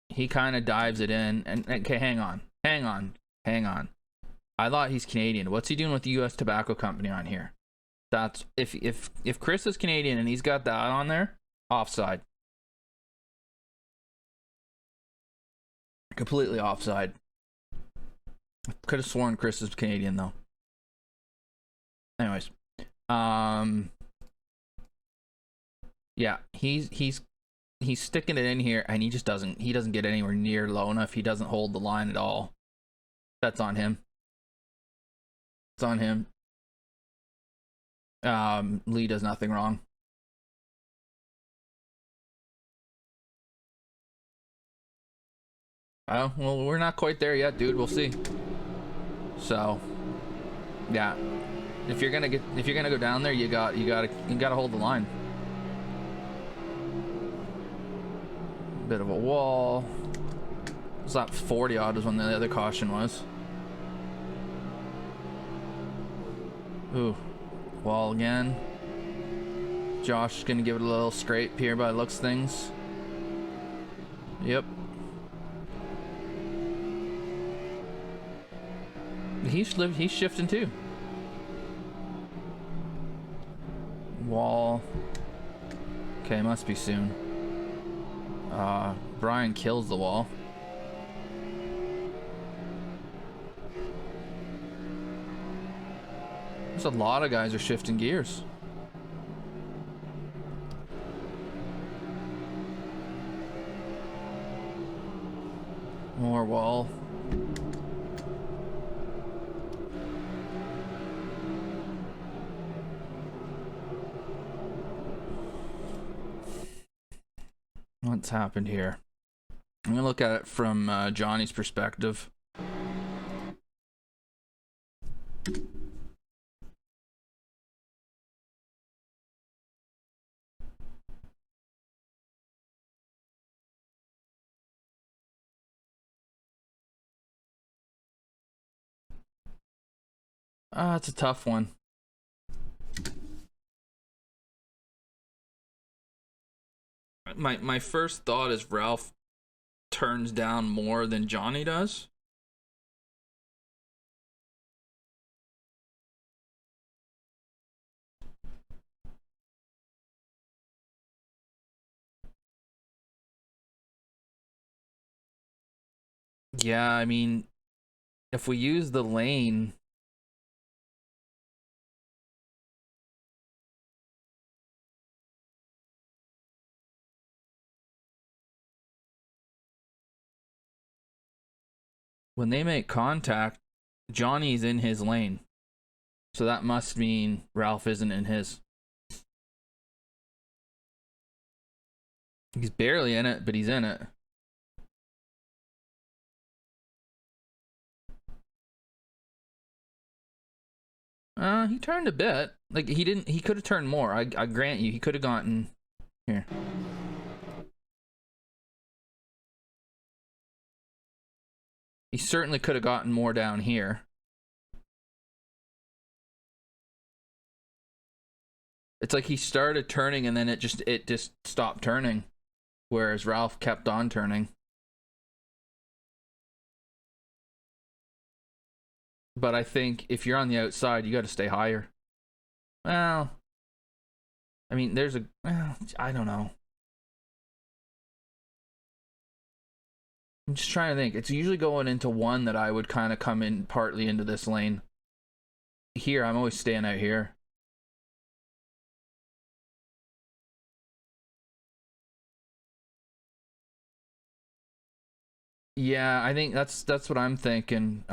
He kind of dives it in. And okay, hang on. I thought he's Canadian. What's he doing with the U.S. Tobacco Company on here? That's... If Chris is Canadian and he's got that on there, offside. Completely offside. Could have sworn Chris is Canadian though. Anyways, yeah, he's sticking it in here, and he doesn't get anywhere near low enough. He doesn't hold the line at all. That's on him. It's on him. Lee does nothing wrong. Oh, well, we're not quite there yet, dude. We'll see. So, yeah, if you're gonna go down there, you gotta hold the line. Bit of a wall. It's not 40 odd is when the other caution was. Ooh, wall again. Josh is gonna give it a little scrape here by the looks of things. Yep. He's shifting too. Wall. Okay, must be soon. Brian kills the wall. There's a lot of guys are shifting gears. More wall. What's happened here? I'm gonna look at it from Johnny's perspective. It's a tough one. My first thought is Ralph turns down more than Johnny does. Yeah, I mean, if we use the lane, when they make contact, Johnny's in his lane. So that must mean Ralph isn't in his. He's barely in it, but he's in it. He turned a bit. Like, he could have turned more. I grant you, he could have gotten here. He certainly could have gotten more down here. It's like he started turning and then it just stopped turning, whereas Ralph kept on turning. But I think if you're on the outside, you got to stay higher. Well, I mean, I don't know. I'm just trying to think. It's usually going into one that I would kind of come in partly into this lane. Here, I'm always staying out here. Yeah, I think that's what I'm thinking.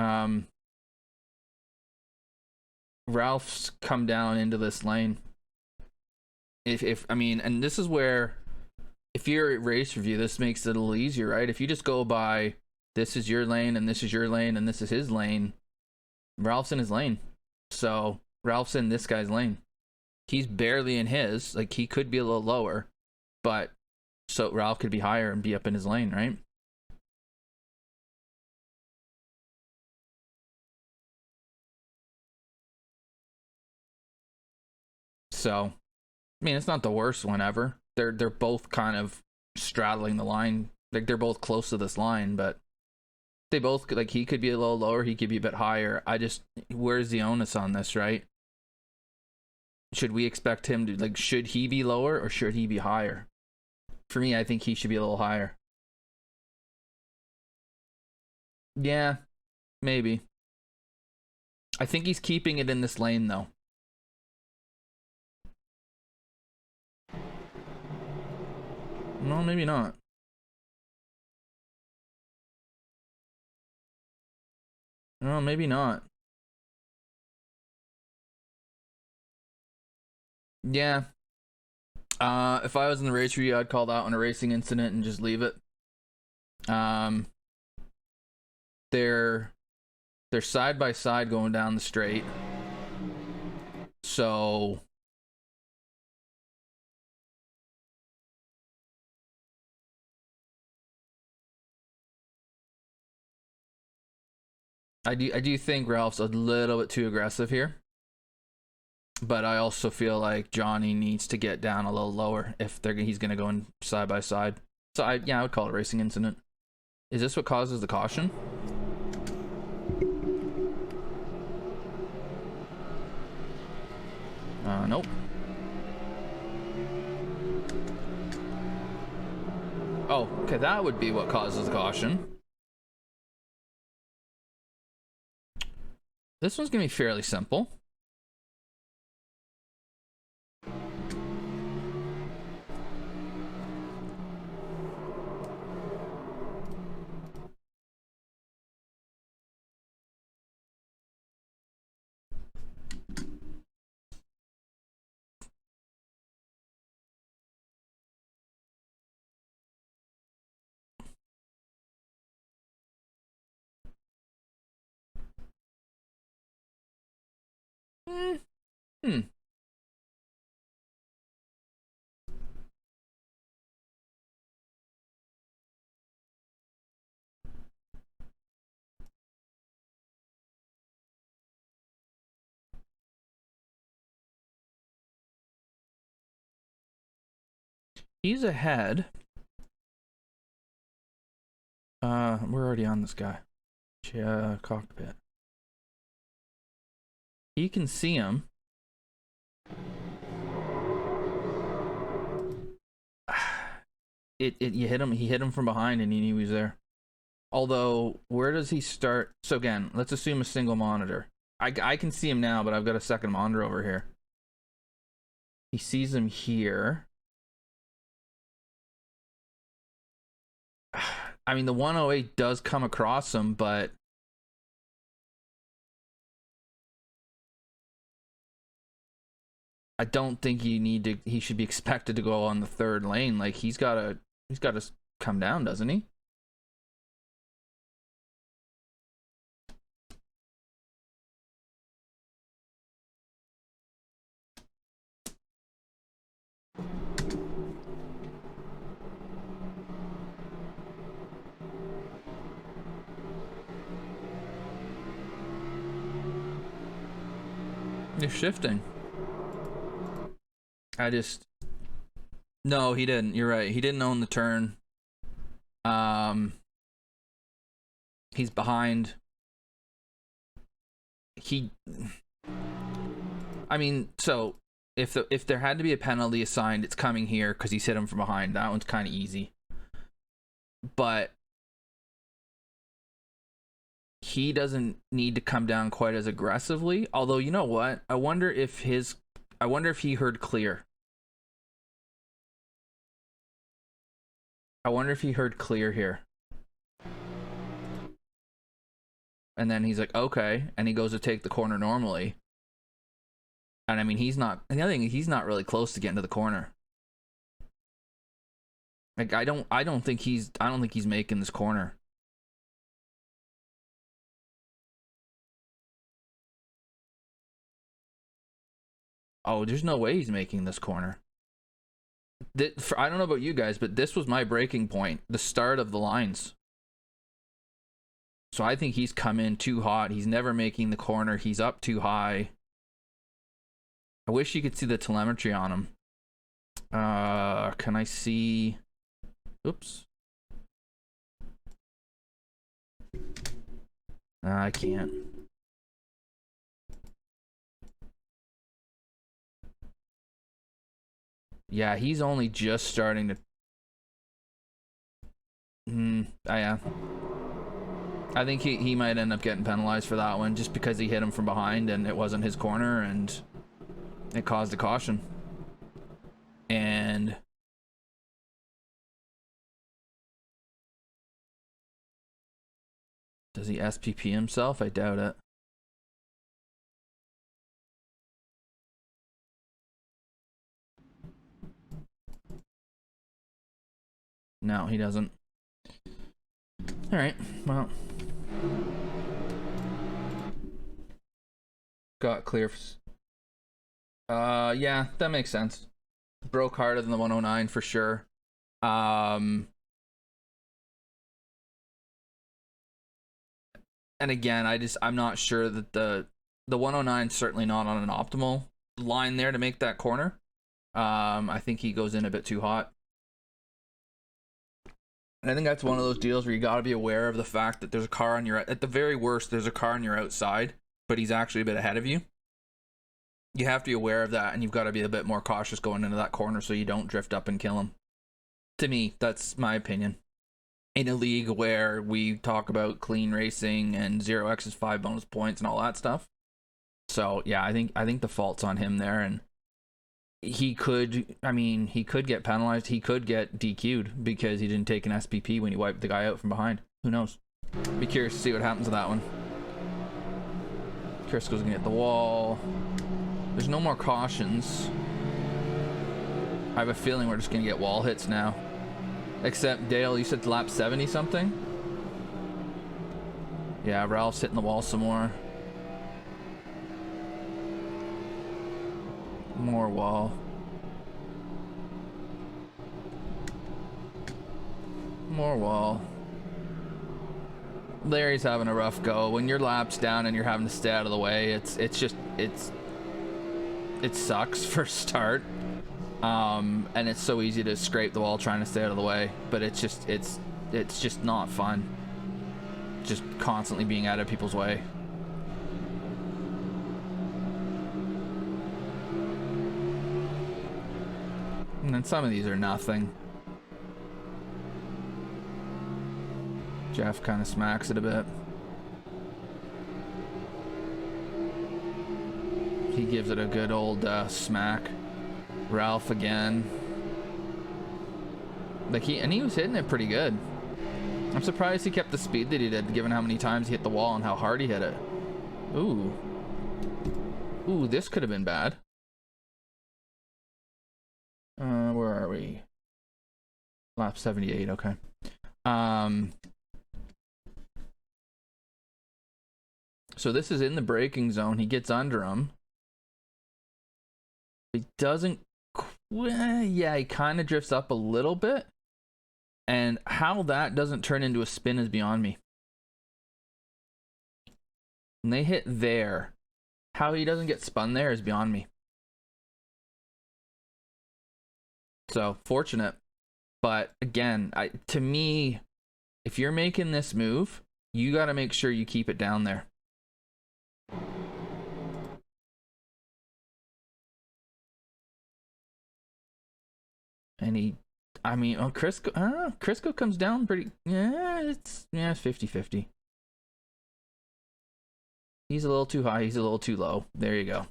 Ralph's come down into this lane. If I mean, and this is where, if you're at race review, this makes it a little easier, right? If you just go by, this is your lane, and this is your lane, and this is his lane, Ralph's in his lane. So Ralph's in this guy's lane. He's barely in his. Like, he could be a little lower, but so Ralph could be higher and be up in his lane, right? So, I mean, it's not the worst one ever. They're both kind of straddling the line. Like, they're both close to this line, but they both, like, he could be a little lower, he could be a bit higher. Where's the onus on this, right? Should we expect him to, like, should he be lower or should he be higher? For me, I think he should be a little higher. Yeah, maybe. I think he's keeping it in this lane, though. No, maybe not. No, maybe not. Yeah. If I was in the race review, I'd call that one a racing incident and just leave it. They're side by side going down the straight. So I do think Ralph's a little bit too aggressive here. But I also feel like Johnny needs to get down a little lower if he's going to go in side by side. So I would call it a racing incident. Is this what causes the caution? Nope. Oh, okay, that would be what causes the caution. This one's gonna be fairly simple. Hmm. He's ahead. We're already on this guy. Cockpit. He can see him. You hit him. He hit him from behind, and he knew he was there. Although, where does he start? So again, let's assume a single monitor. I can see him now, but I've got a second monitor over here. He sees him here. I mean, the 108 does come across him, but I don't think he should be expected to go on the third lane. Like, he's got to come down, doesn't he? They're shifting. No, he didn't. You're right. He didn't own the turn. He's behind. I mean, so if there had to be a penalty assigned, it's coming here because he's hit him from behind. That one's kind of easy. But he doesn't need to come down quite as aggressively. Although, you know what? I wonder if he heard clear. I wonder if he heard clear here. And then he's like, okay, and he goes to take the corner normally. And I mean, he's not. And the other thing, he's not really close to getting to the corner. Like, I don't think he's making this corner. Oh, there's no way he's making this corner. I don't know about you guys, but this was my breaking point, the start of the lines. So I think he's come in too hot. He's never making the corner. He's up too high. I wish you could see the telemetry on him. Can I see? Oops. I can't. Yeah, he's only just starting to... yeah. I think he might end up getting penalized for that one, just because he hit him from behind and it wasn't his corner, and it caused a caution. And... does he SPP himself? I doubt it. No, he doesn't. All right, well. Got clear. Yeah, that makes sense. Broke harder than the 109 for sure. And again, I'm not sure that the 109 is certainly not on an optimal line there to make that corner. I think he goes in a bit too hot. And I think that's one of those deals where you got to be aware of the fact that there's a car on your, at the very worst, there's a car on your outside, but he's actually a bit ahead of you. You have to be aware of that, and you've got to be a bit more cautious going into that corner so you don't drift up and kill him. To me, that's my opinion. In a league where we talk about clean racing and 0x's 5 bonus points and all that stuff. So yeah, I think the fault's on him there, and he could get penalized. He could get DQ'd because he didn't take an SPP when he wiped the guy out from behind. Who knows? Be curious to see what happens to that one. Chris goes gonna hit the wall. There's no more cautions. I have a feeling we're just gonna get wall hits now. Except Dale, you said lap 70 something? Yeah, Ralph's hitting the wall some more. More wall. More wall. Larry's having a rough go. When your lap's down and you're having to stay out of the way, it sucks for start. And it's so easy to scrape the wall trying to stay out of the way, but it's just not fun. Just constantly being out of people's way. And then some of these are nothing. Jeff kind of smacks it a bit. He gives it a good old smack. Ralph again. Like he was hitting it pretty good. I'm surprised he kept the speed that he did, given how many times he hit the wall and how hard he hit it. Ooh. Ooh, this could have been bad. Where are we? Lap 78, okay. So this is in the braking zone. He gets under him. He doesn't, yeah, he kind of drifts up a little bit. And how that doesn't turn into a spin is beyond me. And they hit there. How he doesn't get spun there is beyond me. So, fortunate. But again, to me, if you're making this move, you got to make sure you keep it down there. And he, I mean, oh, Crisco comes down pretty, it's 50-50. He's a little too high, he's a little too low. There you go.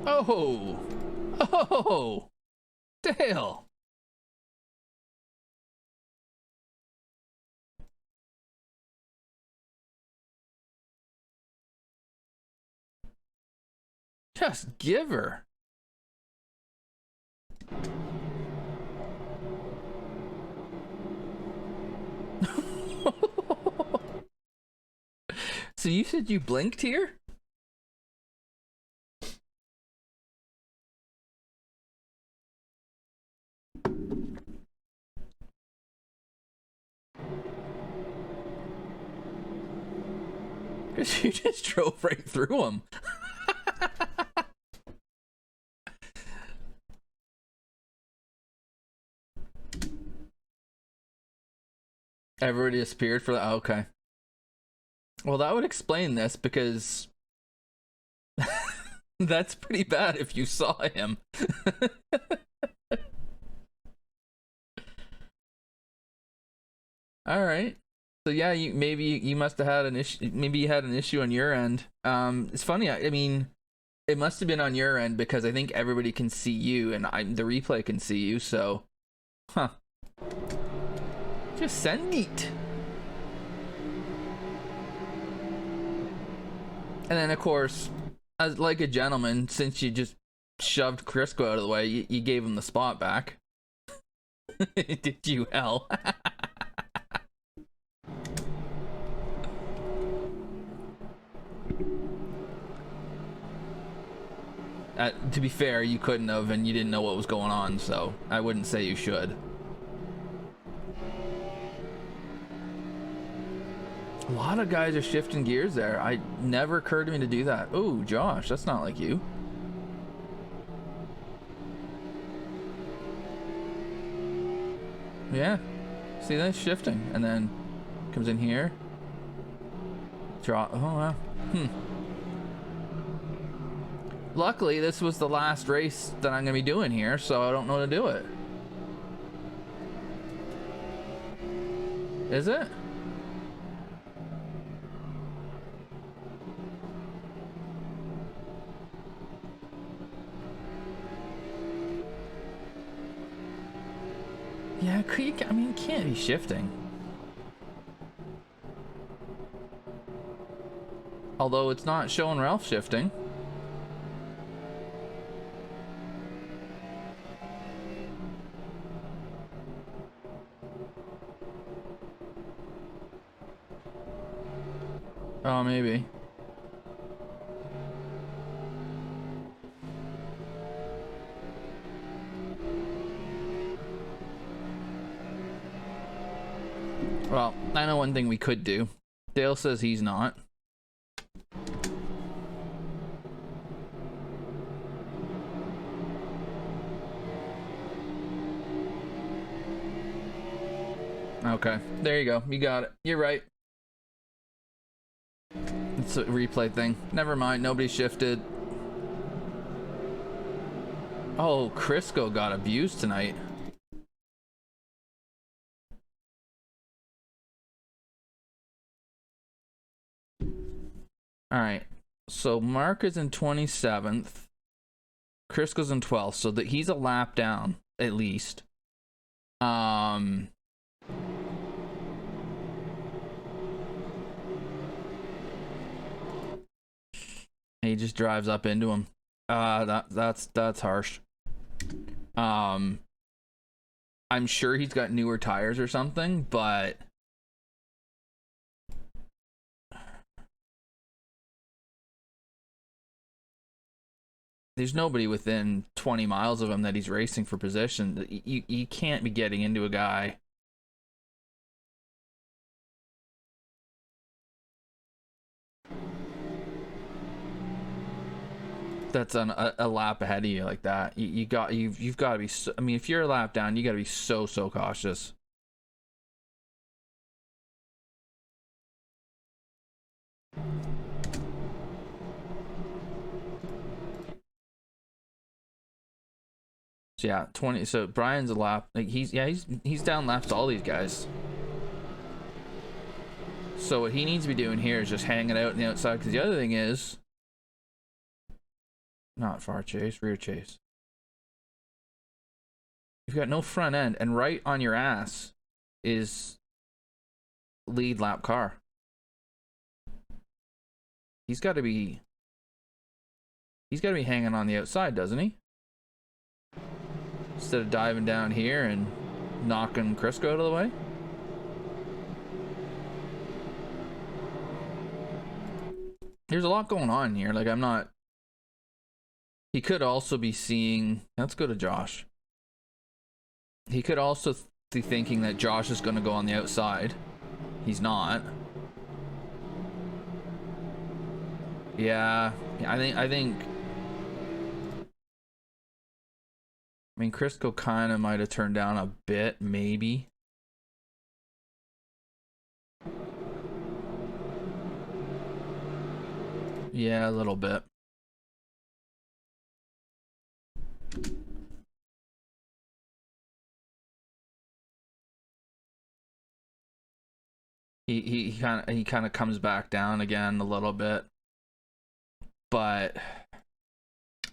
Oh! Oh! Dale! Just give her. So you said you blinked here? Because you just drove right through him. Everybody disappeared for that. Oh, okay. Well, that would explain this, because that's pretty bad if you saw him. All right. So yeah, maybe you must have had an issue. Maybe you had an issue on your end. It's funny. I mean, it must have been on your end, because I think everybody can see you, and the replay can see you. So, huh? Just send it. And then, of course, as like a gentleman, since you just shoved Crisco out of the way, you gave him the spot back. Did you, hell? To be fair, you couldn't have, and you didn't know what was going on, so I wouldn't say you should. A lot of guys are shifting gears there. I never occurred to me to do that. Oh, Josh, that's not like you. Yeah. See that? Shifting. And then comes in here. Draw. Oh, wow. Luckily, this was the last race that I'm going to be doing here, so I don't know how to do it. Is it? Yeah, I mean, it can't be shifting. Although it's not showing Ralph shifting. Oh, maybe. I know one thing we could do. Dale says he's not. Okay, there you go. You got it. You're right. It's a replay thing. Never mind. Nobody shifted. Oh, Crisco got abused tonight. All right. So Mark is in 27th. Crisco's in 12th. So that he's a lap down at least. He just drives up into him. That's harsh. I'm sure he's got newer tires or something, but there's nobody within 20 miles of him that he's racing for position. You can't be getting into a guy. That's on a lap ahead of you like that. You've got to be so, I mean, if you're a lap down, you got to be so cautious. So yeah, 20. So Brian's a lap. Like he's down laps to all these guys. So what he needs to be doing here is just hanging out on the outside. Because the other thing is, not far chase, rear chase. You've got no front end, and right on your ass is lead lap car. He's got to be hanging on the outside, doesn't he? Instead of diving down here and knocking Crisco out of the way. There's a lot going on here. Like, I'm not... He could also be seeing... Let's go to Josh. He could also be thinking that Josh is going to go on the outside. He's not. Yeah, I think... I mean, Crisco kind of might have turned down a bit, maybe. Yeah, a little bit. He kind of comes back down again a little bit, but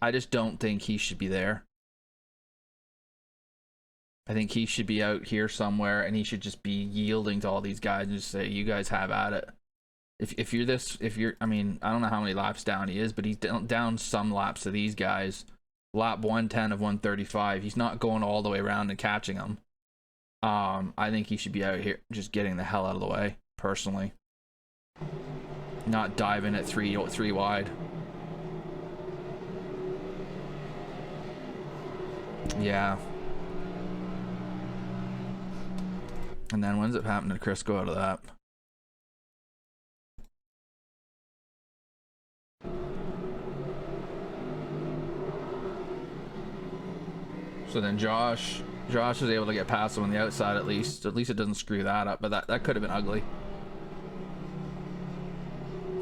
I just don't think he should be there. I think he should be out here somewhere, and he should just be yielding to all these guys and just say, "You guys have at it." If you're, I mean, I don't know how many laps down he is, but he's down some laps to these guys. Lap 110 of 135. He's not going all the way around and catching them. I think he should be out here just getting the hell out of the way, personally. Not diving at three wide. Yeah. And then what ends up happening to Crisco out of that? So then Josh was able to get past him on the outside at least. At least it doesn't screw that up, but that could have been ugly.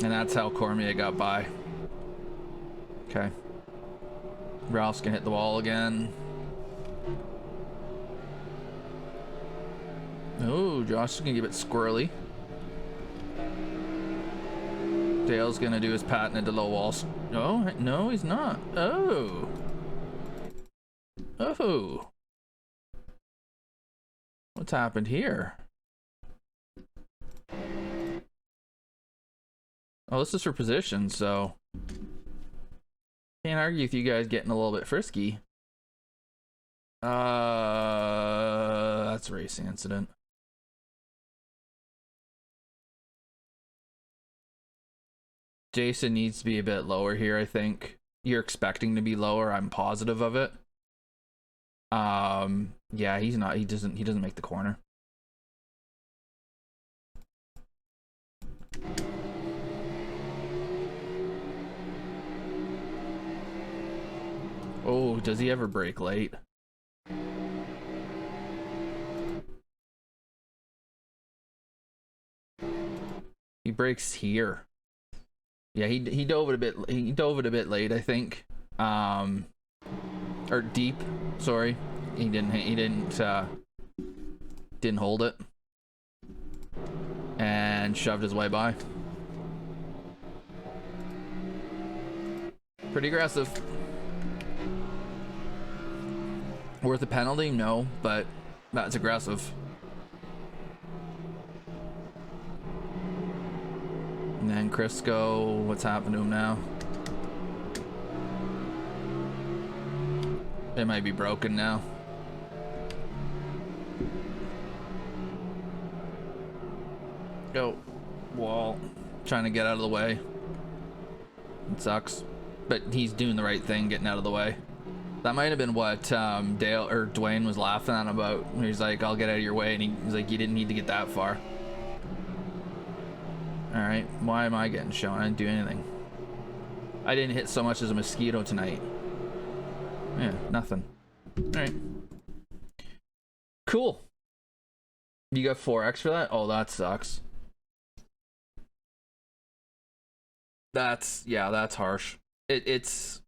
And that's how Cormier got by. Okay. Ralph's gonna hit the wall again. Oh, Josh is gonna get a bit squirrely. Dale's gonna do his patent into low walls. Oh, no, he's not. Oh. Oh. What's happened here? Oh, this is for position, so can't argue with you guys getting a little bit frisky. That's a racing incident. Jason needs to be a bit lower here, I think. You're expecting to be lower, I'm positive of it. Yeah, he's not, he doesn't make the corner. Oh, does he ever brake late? He brakes here. Yeah, he dove it a bit. He dove it a bit late, I think. Or deep. Sorry, he didn't hold it, and shoved his way by. Pretty aggressive. Worth a penalty? No, but that's aggressive. And then Crisco, what's happened to him now? It might be broken now. Go. Wall. Trying to get out of the way. It sucks. But he's doing the right thing, getting out of the way. That might have been what Dale or Dwayne was laughing at about. He's like, I'll get out of your way. And he's like, you didn't need to get that far. Alright, why am I getting shown? I didn't do anything. I didn't hit so much as a mosquito tonight. Yeah, nothing. Alright. Cool. You got 4x for that? Oh, that sucks. Yeah, that's harsh. It's